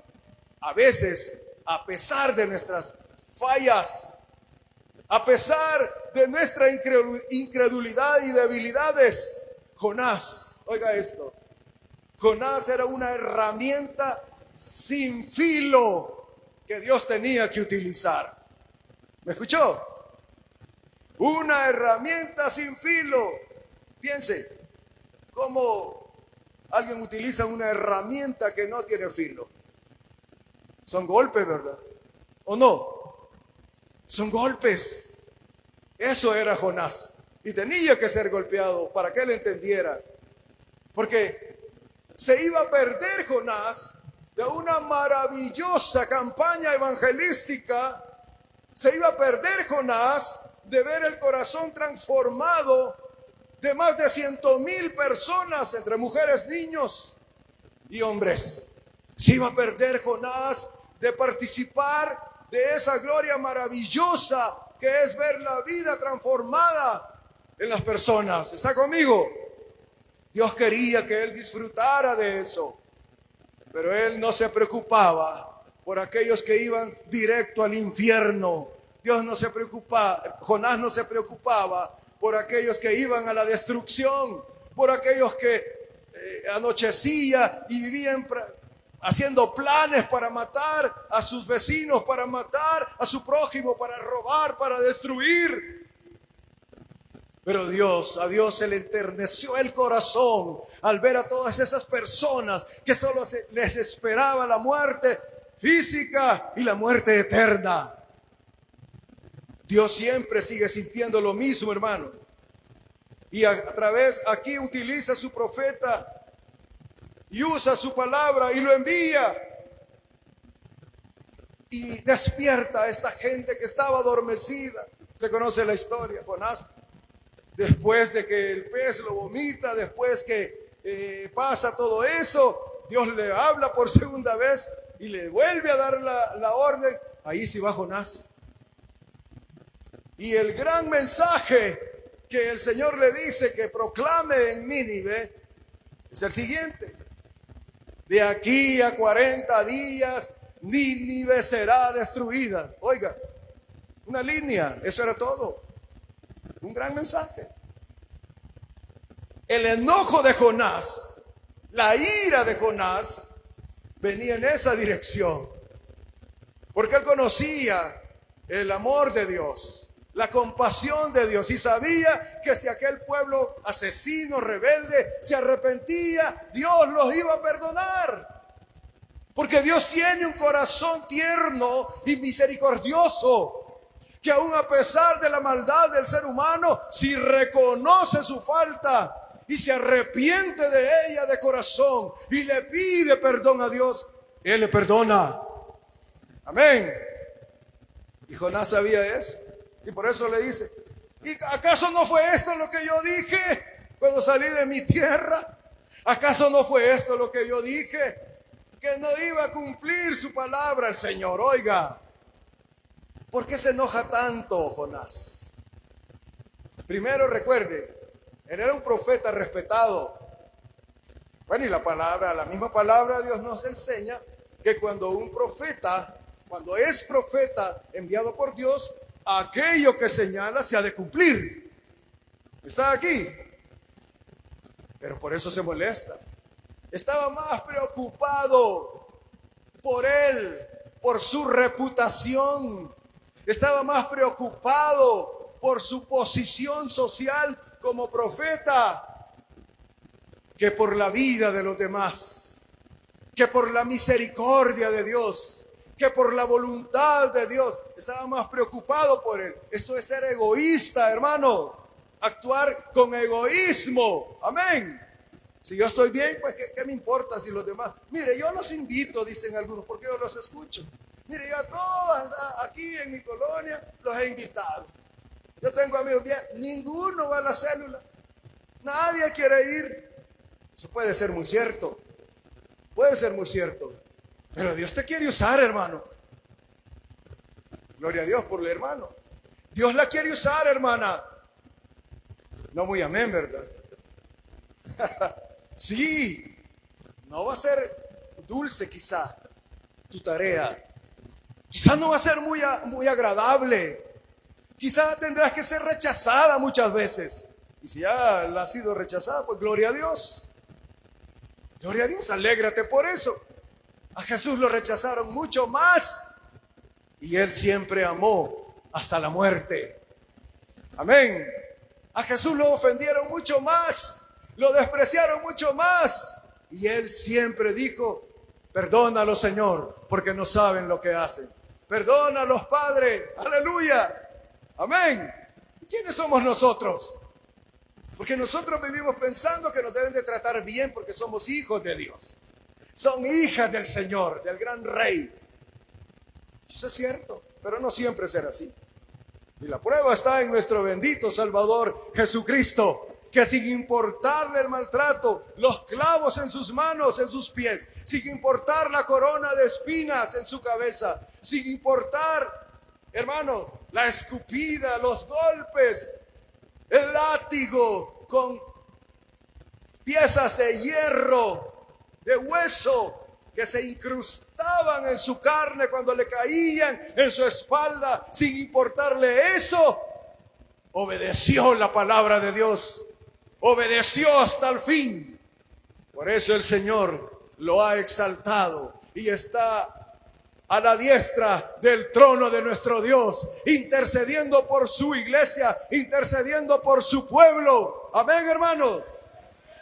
A veces, a pesar de nuestras fallas, a pesar de nuestra incredulidad y debilidades. Jonás, oiga esto, Jonás era una herramienta sin filo que Dios tenía que utilizar. ¿Me escuchó? Una herramienta sin filo. Piense, ¿cómo alguien utiliza una herramienta que no tiene filo? Son golpes, ¿verdad? ¿O no? Son golpes. Eso era Jonás. Y tenía que ser golpeado para que él entendiera. Porque se iba a perder Jonás de una maravillosa campaña evangelística. Se iba a perder Jonás de ver el corazón transformado de más de 100,000 personas, entre mujeres, niños y hombres. Se iba a perder Jonás de participar de esa gloria maravillosa que es ver la vida transformada en las personas. ¿Está conmigo? Dios quería que él disfrutara de eso, pero él no se preocupaba por aquellos que iban directo al infierno. Jonás no se preocupaba por aquellos que iban a la destrucción, por aquellos que anochecía y vivían haciendo planes para matar a sus vecinos, para matar a su prójimo, para robar, para destruir. Pero a Dios se le enterneció el corazón al ver a todas esas personas que solo les esperaba la muerte física y la muerte eterna. Dios siempre sigue sintiendo lo mismo, hermano. Y a través, aquí utiliza su profeta y usa su palabra y lo envía. Y despierta a esta gente que estaba adormecida. Usted conoce la historia, Jonás. Después de que el pez lo vomita, después que pasa todo eso, Dios le habla por segunda vez y le vuelve a dar la orden. Ahí sí va Jonás. Y el gran mensaje que el Señor le dice que proclame en Nínive Es el siguiente. De aquí a 40 días, Nínive será destruida. Oiga, una línea, eso era todo. Un gran mensaje. El enojo de Jonás, la ira de Jonás, venía en esa dirección. Porque él conocía el amor de Dios, la compasión de Dios, y sabía que si aquel pueblo asesino, rebelde, se arrepentía, Dios los iba a perdonar. Porque Dios tiene un corazón tierno y misericordioso, que aun a pesar de la maldad del ser humano, si reconoce su falta y se arrepiente de ella de corazón y le pide perdón a Dios, Él le perdona. Amén. Y Jonás sabía eso, y por eso le dice: ¿y acaso no fue esto lo que yo dije cuando salí de mi tierra? ¿Acaso no fue esto lo que yo dije? Que no iba a cumplir su palabra el Señor. Oiga, ¿por qué se enoja tanto Jonás? Primero recuerde, él era un profeta respetado. Bueno, y la misma palabra de Dios nos enseña que cuando un profeta, cuando es profeta enviado por Dios, aquello que señala se ha de cumplir. ¿Está aquí? Pero por eso se molesta. Estaba más preocupado por él, por su reputación. Estaba más preocupado por su posición social como profeta que por la vida de los demás, que por la misericordia de Dios, que por la voluntad de Dios. Estaba más preocupado por él. Esto es ser egoísta, hermano. Actuar con egoísmo. Amén. Si yo estoy bien, pues ¿qué me importa si los demás? Mire, yo los invito, dicen algunos, porque yo los escucho. Mire, yo a todos aquí en mi colonia los he invitado. Yo tengo amigos bien, ninguno va a la célula. Nadie quiere ir. Eso puede ser muy cierto. Puede ser muy cierto. Pero Dios te quiere usar, hermano. Gloria a Dios por el hermano. Dios la quiere usar, hermana. No muy amén, ¿verdad? Sí, no va a ser dulce quizá tu tarea. Quizá no va a ser muy agradable. Quizá tendrás que ser rechazada muchas veces. Y si ya la has sido rechazada, pues gloria a Dios. Gloria a Dios, alégrate por eso. A Jesús lo rechazaron mucho más. Y Él siempre amó hasta la muerte. Amén. A Jesús lo ofendieron mucho más. Lo despreciaron mucho más. Y Él siempre dijo: perdónalos, Señor, porque no saben lo que hacen. Perdónalos, Padre. Aleluya. Amén. ¿Quiénes somos nosotros? Porque nosotros vivimos pensando que nos deben de tratar bien porque somos hijos de Dios. Son hijas del Señor, del gran Rey. Eso es cierto, pero no siempre será así. Y la prueba está en nuestro bendito Salvador Jesucristo, que sin importarle el maltrato, los clavos en sus manos, en sus pies, sin importar la corona de espinas en su cabeza, sin importar, hermanos, la escupida, los golpes, el látigo con piezas de hierro, de hueso, que se incrustaban en su carne cuando le caían en su espalda, sin importarle eso, obedeció la palabra de Dios. Obedeció hasta el fin. Por eso el Señor lo ha exaltado y está a la diestra del trono de nuestro Dios, intercediendo por su iglesia, intercediendo por su pueblo. Amén, hermano.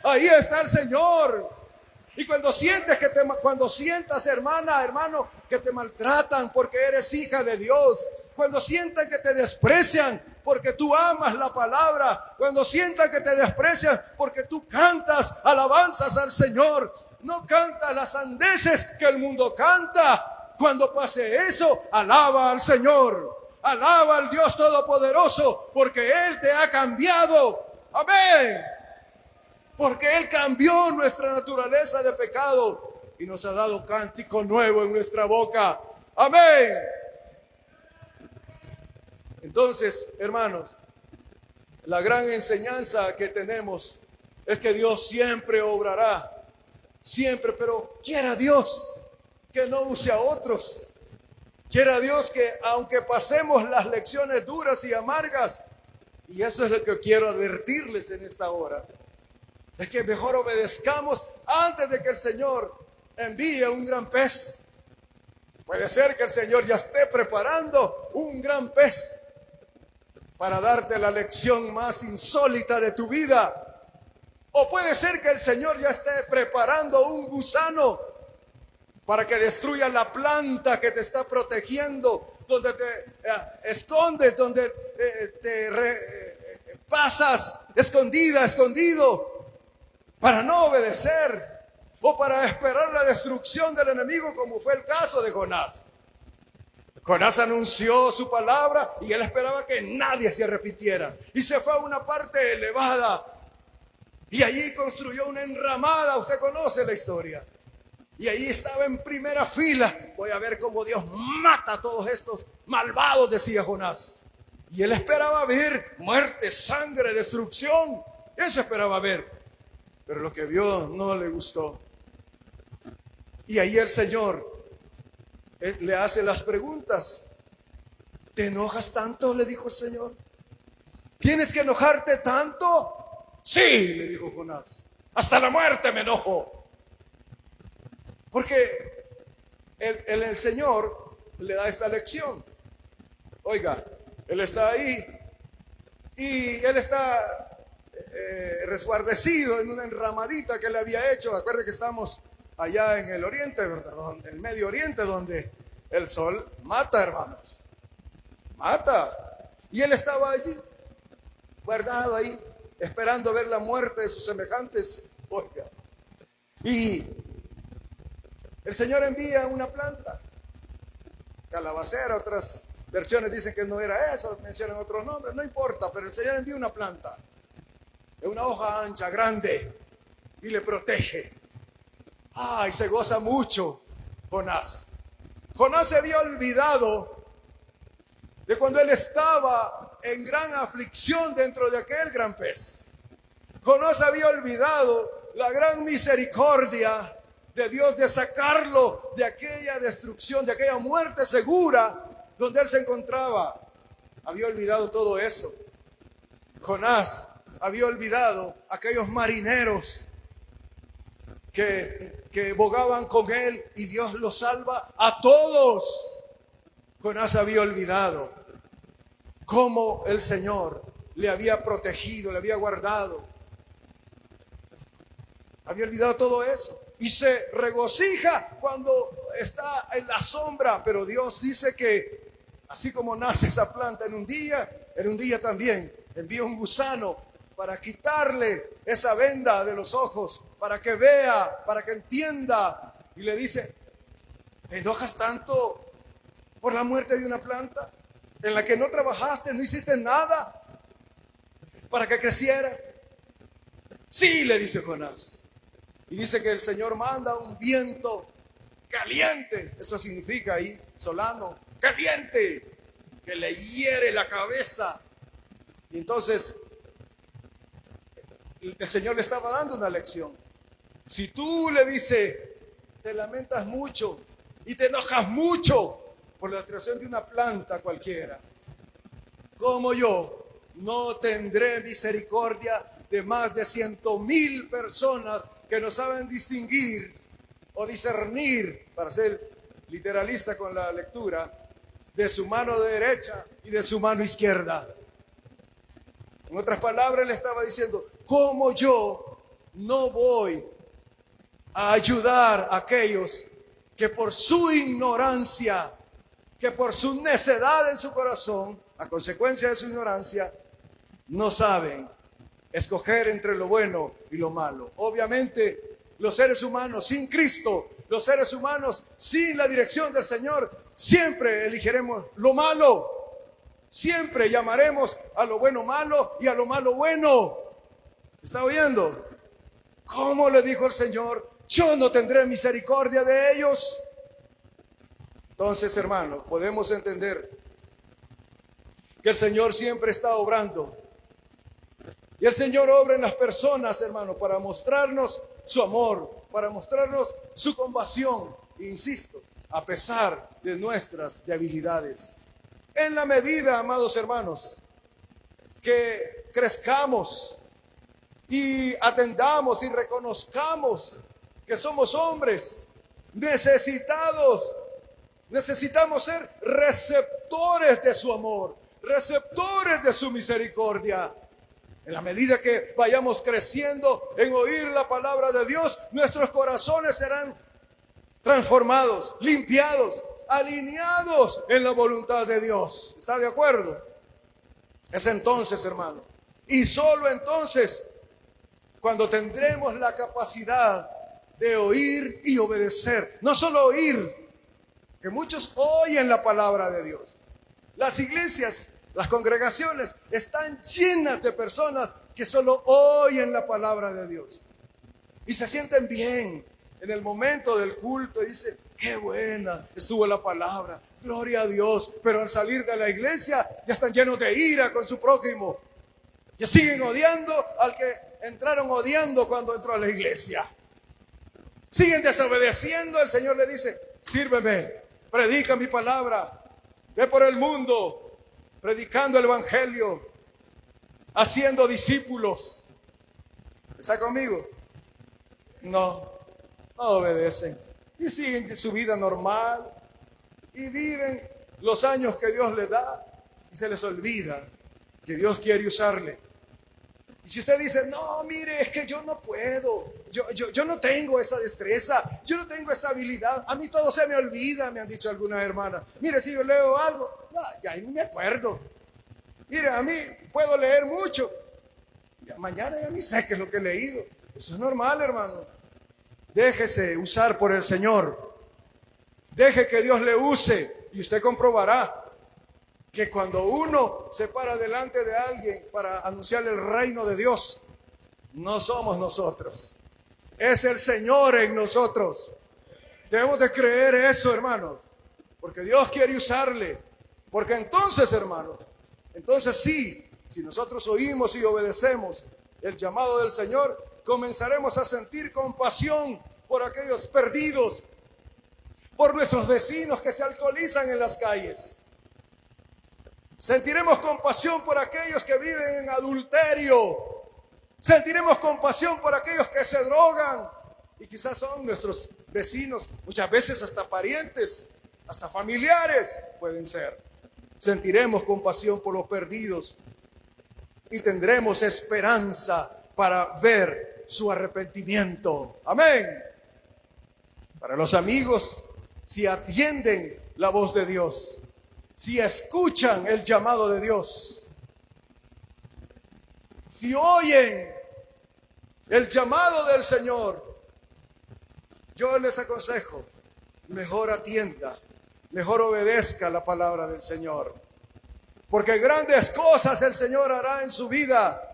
Ahí está el Señor. Y cuando sientas, hermano, que te maltratan porque eres hija de Dios, cuando sientan que te desprecian porque tú amas la palabra, cuando sientan que te desprecian porque tú cantas alabanzas al Señor, no cantas las sandeces que el mundo canta. Cuando pase eso, alaba al Señor, alaba al Dios Todopoderoso, porque Él te ha cambiado. Amén. Porque Él cambió nuestra naturaleza de pecado y nos ha dado cántico nuevo en nuestra boca. Amén. Entonces, hermanos, la gran enseñanza que tenemos es que Dios siempre obrará, siempre, pero quiera Dios que no use a otros. Quiera Dios que aunque pasemos las lecciones duras y amargas, y eso es lo que quiero advertirles en esta hora, es que mejor obedezcamos antes de que el Señor envíe un gran pez. Puede ser que el Señor ya esté preparando un gran pez para darte la lección más insólita de tu vida. O puede ser que el Señor ya esté preparando un gusano para que destruya la planta que te está protegiendo, donde te escondes, donde pasas escondido, para no obedecer o para esperar la destrucción del enemigo, como fue el caso de Jonás. Jonás anunció su palabra y él esperaba que nadie se arrepintiera. Y se fue a una parte elevada y allí construyó una enramada. Usted conoce la historia. Y allí estaba en primera fila. Voy a ver cómo Dios mata a todos estos malvados, decía Jonás. Y él esperaba ver muerte, sangre, destrucción. Eso esperaba ver. Pero lo que vio no le gustó. Y ahí el Señor le hace las preguntas. ¿Te enojas tanto?, le dijo el Señor. ¿Tienes que enojarte tanto? Sí, le dijo Jonás. Hasta la muerte me enojo. Porque el Señor le da esta lección. Oiga, Él está ahí y Él está resguardecido en una enramadita que le había hecho. Acuerde que estamos allá en el oriente, ¿verdad? En el Medio Oriente, donde el sol mata, hermanos. Mata. Y Él estaba allí, guardado ahí, esperando ver la muerte de sus semejantes. Oiga. Y el Señor envía una planta, calabacera. Otras versiones dicen que no era eso, mencionan otros nombres, no importa, pero el Señor envía una planta de una hoja ancha, grande, y le protege. Ay, se goza mucho Jonás. Jonás se había olvidado de cuando él estaba en gran aflicción dentro de aquel gran pez. Jonás había olvidado la gran misericordia de Dios de sacarlo de aquella destrucción, de aquella muerte segura donde él se encontraba. Había olvidado todo eso. Jonás había olvidado aquellos marineros que bogaban con él y Dios los salva a todos. Jonás había olvidado cómo el Señor le había protegido, le había guardado. Había olvidado todo eso. Y se regocija cuando está en la sombra. Pero Dios dice que así como nace esa planta en un día también envía un gusano para quitarle esa venda de los ojos, para que vea, para que entienda. Y le dice: ¿te enojas tanto por la muerte de una planta en la que no trabajaste, no hiciste nada para que creciera? Sí, le dice Jonás. Y dice que el Señor manda un viento caliente, eso significa ahí, solano, caliente, que le hiere la cabeza. Y entonces el Señor le estaba dando una lección. Si tú, le dice, te lamentas mucho y te enojas mucho por la destrucción de una planta cualquiera, como yo no tendré misericordia de más de 100,000 personas que no saben distinguir o discernir, para ser literalista con la lectura, de su mano derecha y de su mano izquierda. En otras palabras, le estaba diciendo: ¿cómo yo no voy a ayudar a aquellos que por su ignorancia, que por su necedad en su corazón, a consecuencia de su ignorancia, no saben escoger entre lo bueno y lo malo? Obviamente, los seres humanos sin Cristo, los seres humanos sin la dirección del Señor, siempre elegiremos lo malo. Siempre llamaremos a lo bueno malo y a lo malo bueno. ¿Está oyendo? ¿Cómo le dijo el Señor? Yo no tendré misericordia de ellos. Entonces, hermanos, podemos entender que el Señor siempre está obrando Y el Señor obra en las personas, hermano, para mostrarnos su amor, para mostrarnos su compasión. Insisto, a pesar de nuestras debilidades. En la medida, amados hermanos, que crezcamos y atendamos y reconozcamos que somos hombres necesitados, necesitamos ser receptores de su amor, receptores de su misericordia. En la medida que vayamos creciendo en oír la palabra de Dios, nuestros corazones serán transformados, limpiados, alineados en la voluntad de Dios. ¿Está de acuerdo? Es entonces, hermano, y solo entonces, cuando tendremos la capacidad de oír y obedecer. No solo oír, que muchos oyen la palabra de Dios. Las iglesias, las congregaciones están llenas de personas que solo oyen la palabra de Dios. Y se sienten bien en el momento del culto y dicen, qué buena estuvo la palabra, gloria a Dios. Pero al salir de la iglesia ya están llenos de ira con su prójimo. Ya siguen odiando al que entraron odiando cuando entró a la iglesia. Siguen desobedeciendo. El Señor le dice, sírveme, predica mi palabra, ve por el mundo predicando el evangelio, haciendo discípulos. ¿Está conmigo? No obedecen y siguen su vida normal y viven los años que Dios les da y se les olvida que Dios quiere usarle. Y si usted dice, no, mire, es que yo no puedo, yo no tengo esa destreza, yo no tengo esa habilidad, a mí todo se me olvida, me han dicho algunas hermanas. Mire, si yo leo algo, no, ya ni me acuerdo. Mire, a mí puedo leer mucho, ya mañana ya ni sé qué es lo que he leído. Eso es normal, hermano. Déjese usar por el Señor, deje que Dios le use y usted comprobará que cuando uno se para delante de alguien para anunciarle el reino de Dios, no somos nosotros, es el Señor en nosotros. Debemos de creer eso, hermanos, porque Dios quiere usarle. Porque entonces, hermanos, entonces sí, si nosotros oímos y obedecemos el llamado del Señor, comenzaremos a sentir compasión por aquellos perdidos, por nuestros vecinos que se alcoholizan en las calles. Sentiremos compasión por aquellos que viven en adulterio. Sentiremos compasión por aquellos que se drogan y quizás son nuestros vecinos, muchas veces hasta parientes, hasta familiares pueden ser. Sentiremos compasión por los perdidos y tendremos esperanza para ver su arrepentimiento. Amén. Para los amigos, si atienden la voz de Dios, si escuchan el llamado de Dios, si oyen el llamado del Señor, yo les aconsejo, mejor atienda, mejor obedezca la palabra del Señor. Porque grandes cosas el Señor hará en su vida.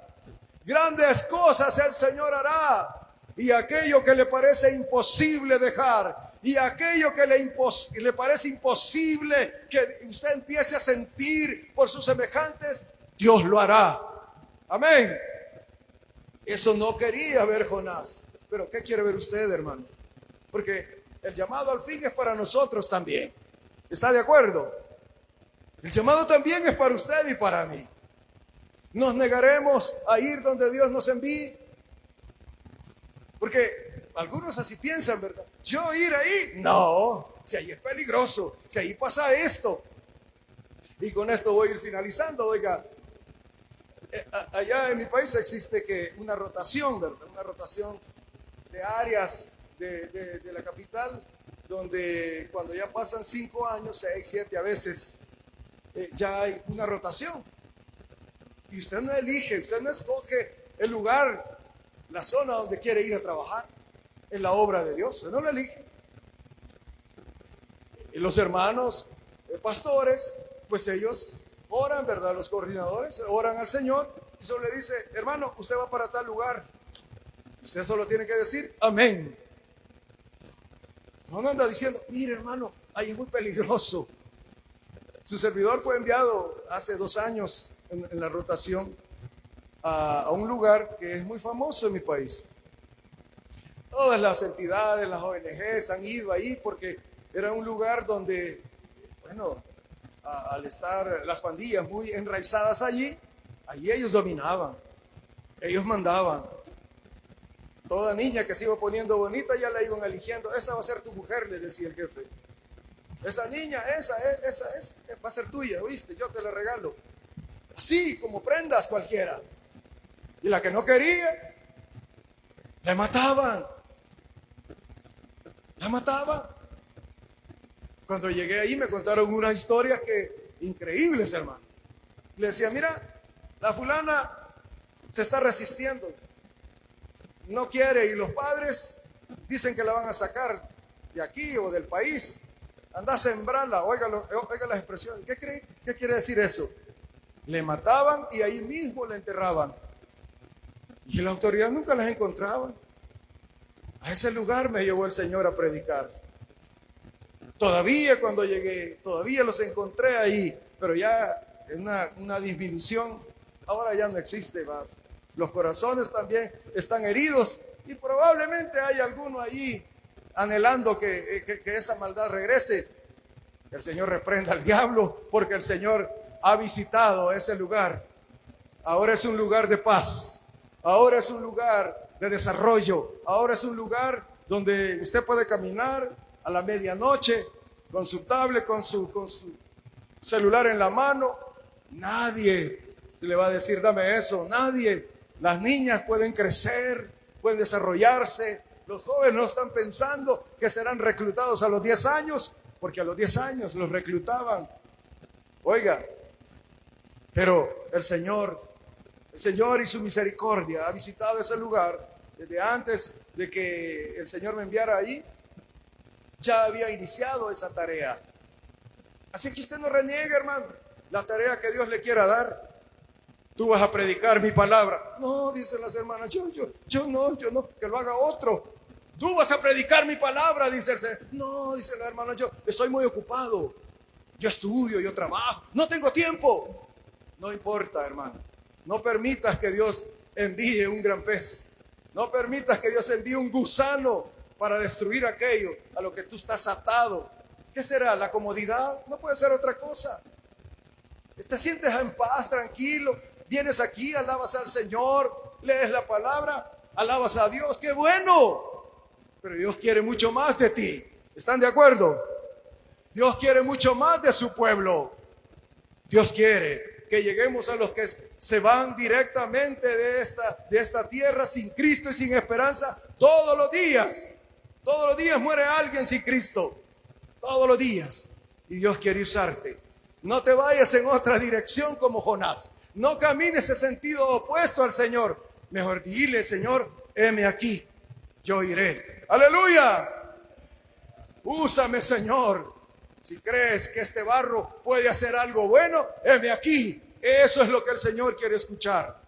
Grandes cosas el Señor hará. Y aquello que le parece imposible dejar, y aquello que le parece imposible que usted empiece a sentir por sus semejantes, Dios lo hará. Amén. Eso no quería ver Jonás. Pero ¿qué quiere ver usted, hermano? Porque el llamado al fin es para nosotros también. ¿Está de acuerdo? El llamado también es para usted y para mí. ¿Nos negaremos a ir donde Dios nos envíe? Porque algunos así piensan, ¿verdad? ¿Yo ir ahí? No, si ahí es peligroso, si ahí pasa esto. Y con esto voy a ir finalizando. Oiga, allá en mi país existe una rotación, ¿verdad? Una rotación de áreas de la capital, donde cuando ya pasan 5 años, 6, 7 a veces, ya hay una rotación. Y usted no elige, usted no escoge el lugar, la zona donde quiere ir a trabajar en la obra de Dios. Usted no lo elige. Y los hermanos pastores, pues ellos oran, ¿verdad? Los coordinadores oran al Señor y solo le dice, hermano, usted va para tal lugar. Usted solo tiene que decir amén. No anda diciendo, mire, hermano, ahí es muy peligroso. Su servidor fue enviado hace 2 años en la rotación a un lugar que es muy famoso en mi país. Todas las entidades, las ONGs han ido ahí porque era un lugar donde, bueno, al estar las pandillas muy enraizadas allí ellos dominaban, ellos mandaban. Toda niña que se iba poniendo bonita ya la iban eligiendo. Esa va a ser tu mujer, le decía el jefe. Esa niña, esa va a ser tuya, ¿oíste? Yo te la regalo. Así como prendas cualquiera. Y la que no quería, le mataban. La mataban. Cuando llegué ahí me contaron unas historias increíbles, hermano. Le decía, mira, la fulana se está resistiendo. No quiere, y los padres dicen que la van a sacar de aquí o del país. Anda a sembrarla. Oiga las expresiones. ¿Qué quiere decir eso? Le mataban y ahí mismo la enterraban. Y la autoridad nunca las encontraba. A ese lugar me llevó el Señor a predicar. Todavía cuando llegué, todavía los encontré ahí, pero ya en una disminución. Ahora ya no existe más. Los corazones también están heridos y probablemente hay alguno ahí anhelando que esa maldad regrese. Que el Señor reprenda al diablo, porque el Señor ha visitado ese lugar. Ahora es un lugar de paz. Ahora es un lugar de desarrollo. Ahora es un lugar donde usted puede caminar a la medianoche con su tablet, con su celular en la mano. Nadie le va a decir, dame eso. Nadie. Las niñas pueden crecer, pueden desarrollarse. Los jóvenes no están pensando que serán reclutados a los 10 años, porque a los 10 años los reclutaban. Oiga, pero el Señor y su misericordia ha visitado ese lugar desde antes de que el Señor me enviara ahí. Ya había iniciado esa tarea. Así que usted no reniegue, hermano, la tarea que Dios le quiera dar. Tú vas a predicar mi palabra. No, dicen las hermanas, yo no, que lo haga otro. Tú vas a predicar mi palabra, dice el Señor. No, dice la hermana, yo estoy muy ocupado. Yo estudio, yo trabajo, no tengo tiempo. No importa, hermano. No permitas que Dios envíe un gran pez. No permitas que Dios envíe un gusano para destruir aquello a lo que tú estás atado. ¿Qué será? ¿La comodidad? No puede ser otra cosa. Te sientes en paz, tranquilo. Vienes aquí, alabas al Señor, lees la palabra, alabas a Dios. ¡Qué bueno! Pero Dios quiere mucho más de ti. ¿Están de acuerdo? Dios quiere mucho más de su pueblo. Dios quiere que lleguemos a los que se van directamente de esta tierra sin Cristo y sin esperanza todos los días. Todos los días muere alguien sin Cristo. Todos los días. Y Dios quiere usarte. No te vayas en otra dirección como Jonás. No camines en sentido opuesto al Señor. Mejor dile, Señor, heme aquí. Yo iré. ¡Aleluya! Úsame, Señor. Si crees que este barro puede hacer algo bueno, heme aquí. Eso es lo que el Señor quiere escuchar.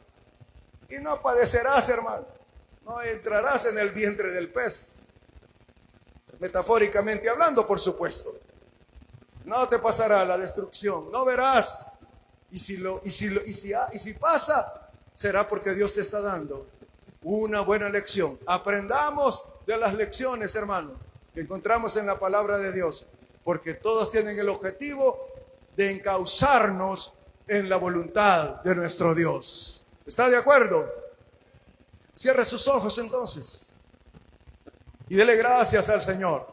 Y no padecerás, hermano. No entrarás en el vientre del pez. Metafóricamente hablando, por supuesto. No te pasará la destrucción. No verás. Y si pasa, será porque Dios te está dando una buena lección. Aprendamos de las lecciones, hermano, que encontramos en la palabra de Dios. Porque todos tienen el objetivo de encauzarnos en la voluntad de nuestro Dios. ¿Está de acuerdo? Cierre sus ojos entonces y dele gracias al Señor,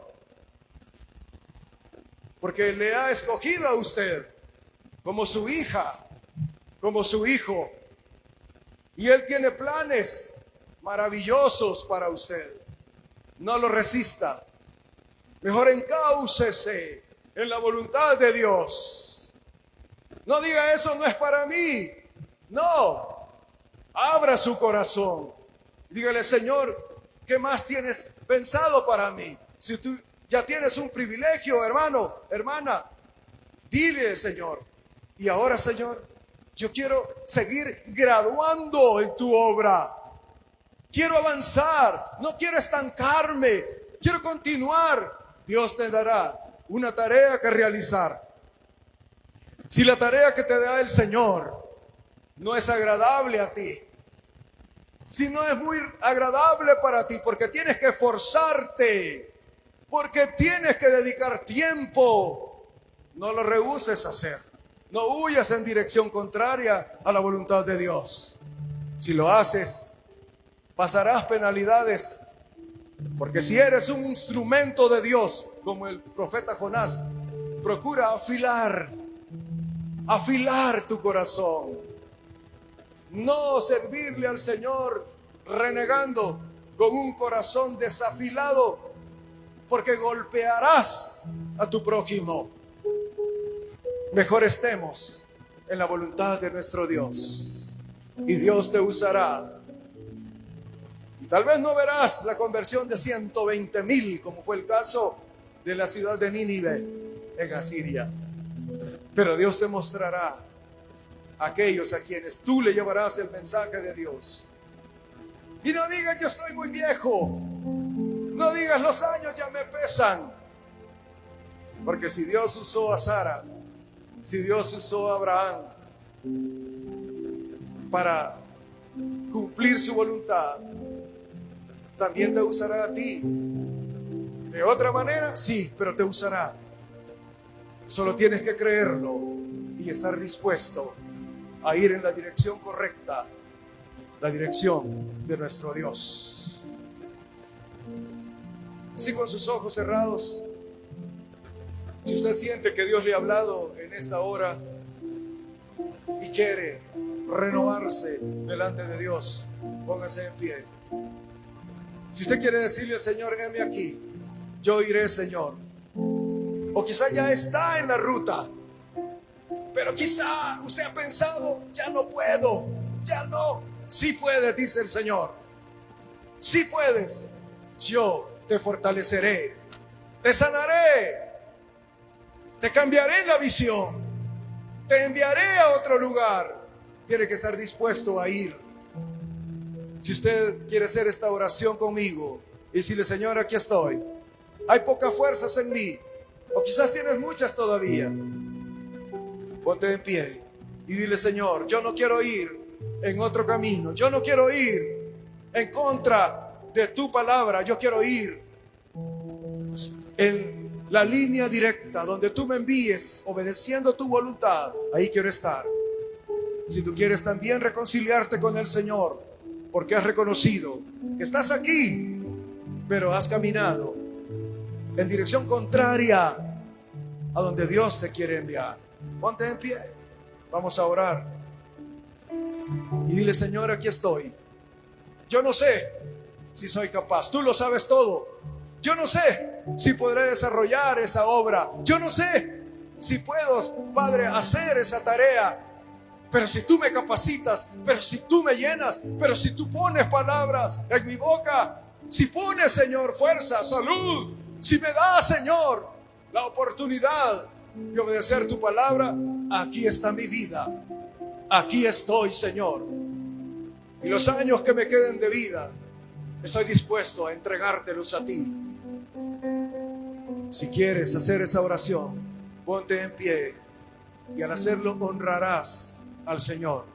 porque le ha escogido a usted como su hija, como su hijo, y Él tiene planes maravillosos para usted. No lo resista. Mejor encáucese en la voluntad de Dios. No diga, eso no es para mí. No. Abra su corazón. Dígale, Señor, ¿qué más tienes pensado para mí? Si tú ya tienes un privilegio, hermano, hermana, dile, Señor. Y ahora, Señor, yo quiero seguir graduando en tu obra. Quiero avanzar. No quiero estancarme. Quiero continuar. Dios te dará una tarea que realizar. Si la tarea que te da el Señor no es agradable a ti, si no es muy agradable para ti, porque tienes que esforzarte, porque tienes que dedicar tiempo, no lo rehúses a hacer. No huyas en dirección contraria a la voluntad de Dios. Si lo haces, pasarás penalidades, porque si eres un instrumento de Dios, como el profeta Jonás, procura afilar tu corazón. No servirle al Señor renegando con un corazón desafilado, porque golpearás a tu prójimo. Mejor estemos en la voluntad de nuestro Dios y Dios te usará. Y tal vez no verás la conversión de 120,000 como fue el caso de la ciudad de Nínive en Asiria, pero Dios te mostrará aquellos a quienes tú le llevarás el mensaje de Dios. Y no digas yo estoy muy viejo, no digas los años ya me pesan, porque si Dios usó a Sara, si Dios usó a Abraham para cumplir su voluntad, también te usará a ti. De otra manera, sí, pero te usará. Solo tienes que creerlo y estar dispuesto a ir en la dirección correcta, la dirección de nuestro Dios. Así con sus ojos cerrados, si usted siente que Dios le ha hablado en esta hora y quiere renovarse delante de Dios, póngase en pie. Si usted quiere decirle al Señor, heme aquí, yo iré, Señor. O quizá ya está en la ruta, pero quizá usted ha pensado, ya no puedo, ya no. Sí puedes, dice el Señor. Sí puedes. Yo te fortaleceré, te sanaré, te cambiaré la visión, te enviaré a otro lugar. Tiene que estar dispuesto a ir. Si usted quiere hacer esta oración conmigo y decirle, Señor, aquí estoy. Hay pocas fuerzas en mí, o quizás tienes muchas todavía. Ponte en pie y dile, Señor, yo no quiero ir en otro camino. Yo no quiero ir en contra de tu palabra. Yo quiero ir en la línea directa donde tú me envíes, obedeciendo tu voluntad. Ahí quiero estar. Si tú quieres también reconciliarte con el Señor, porque has reconocido que estás aquí, pero has caminado en dirección contraria a donde Dios te quiere enviar, ponte en pie. Vamos a orar y dile, Señor, aquí estoy. Yo no sé si soy capaz, tú lo sabes todo. Yo no sé si podré desarrollar esa obra. Yo no sé si puedo, Padre, hacer esa tarea. Pero si tú me capacitas, pero si tú me llenas, pero si tú pones palabras en mi boca, si pones, Señor, fuerza, salud, si me das, Señor, la oportunidad de obedecer tu palabra, aquí está mi vida. Aquí estoy, Señor. Y los años que me queden de vida, estoy dispuesto a entregártelos a ti. Si quieres hacer esa oración, ponte en pie y al hacerlo honrarás al Señor.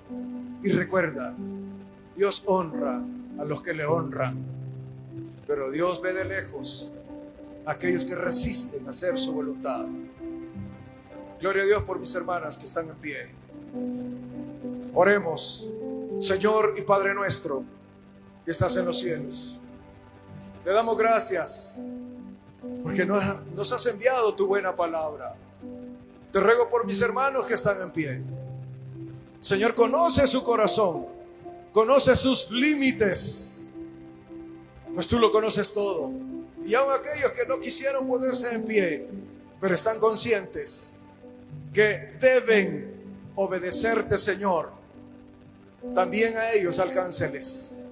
Y recuerda, Dios honra a los que le honran, pero Dios ve de lejos a aquellos que resisten a hacer su voluntad. Gloria a Dios por mis hermanas que están en pie. Oremos. Señor y Padre nuestro que estás en los cielos, te damos gracias porque nos has enviado tu buena palabra. Te ruego por mis hermanos que están en pie. Señor, conoce su corazón, conoce sus límites, pues tú lo conoces todo. Y aun aquellos que no quisieron ponerse en pie, pero están conscientes que deben obedecerte, Señor, también a ellos alcánceles,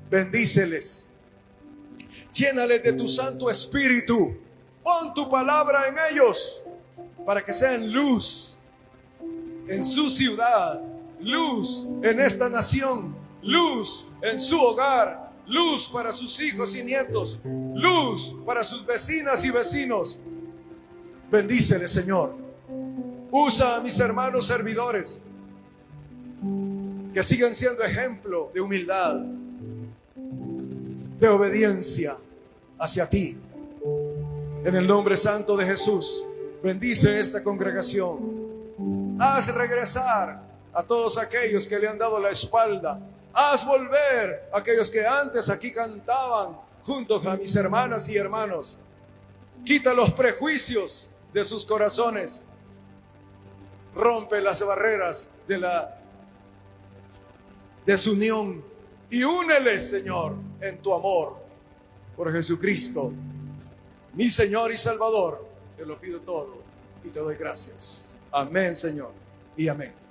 bendíceles, llénales de tu Santo Espíritu, pon tu palabra en ellos para que sean luz en su ciudad, luz en esta nación, luz en su hogar, luz para sus hijos y nietos, luz para sus vecinas y vecinos. Bendíceles, Señor. Usa a mis hermanos servidores que sigan siendo ejemplo de humildad, de obediencia hacia ti. En el nombre santo de Jesús, bendice esta congregación. Haz regresar a todos aquellos que le han dado la espalda. Haz volver a aquellos que antes aquí cantaban junto a mis hermanas y hermanos. Quita los prejuicios de sus corazones. Rompe las barreras de la desunión y úneles, Señor, en tu amor por Jesucristo, mi Señor y Salvador. Te lo pido todo y te doy gracias. Amén, Señor, y amén.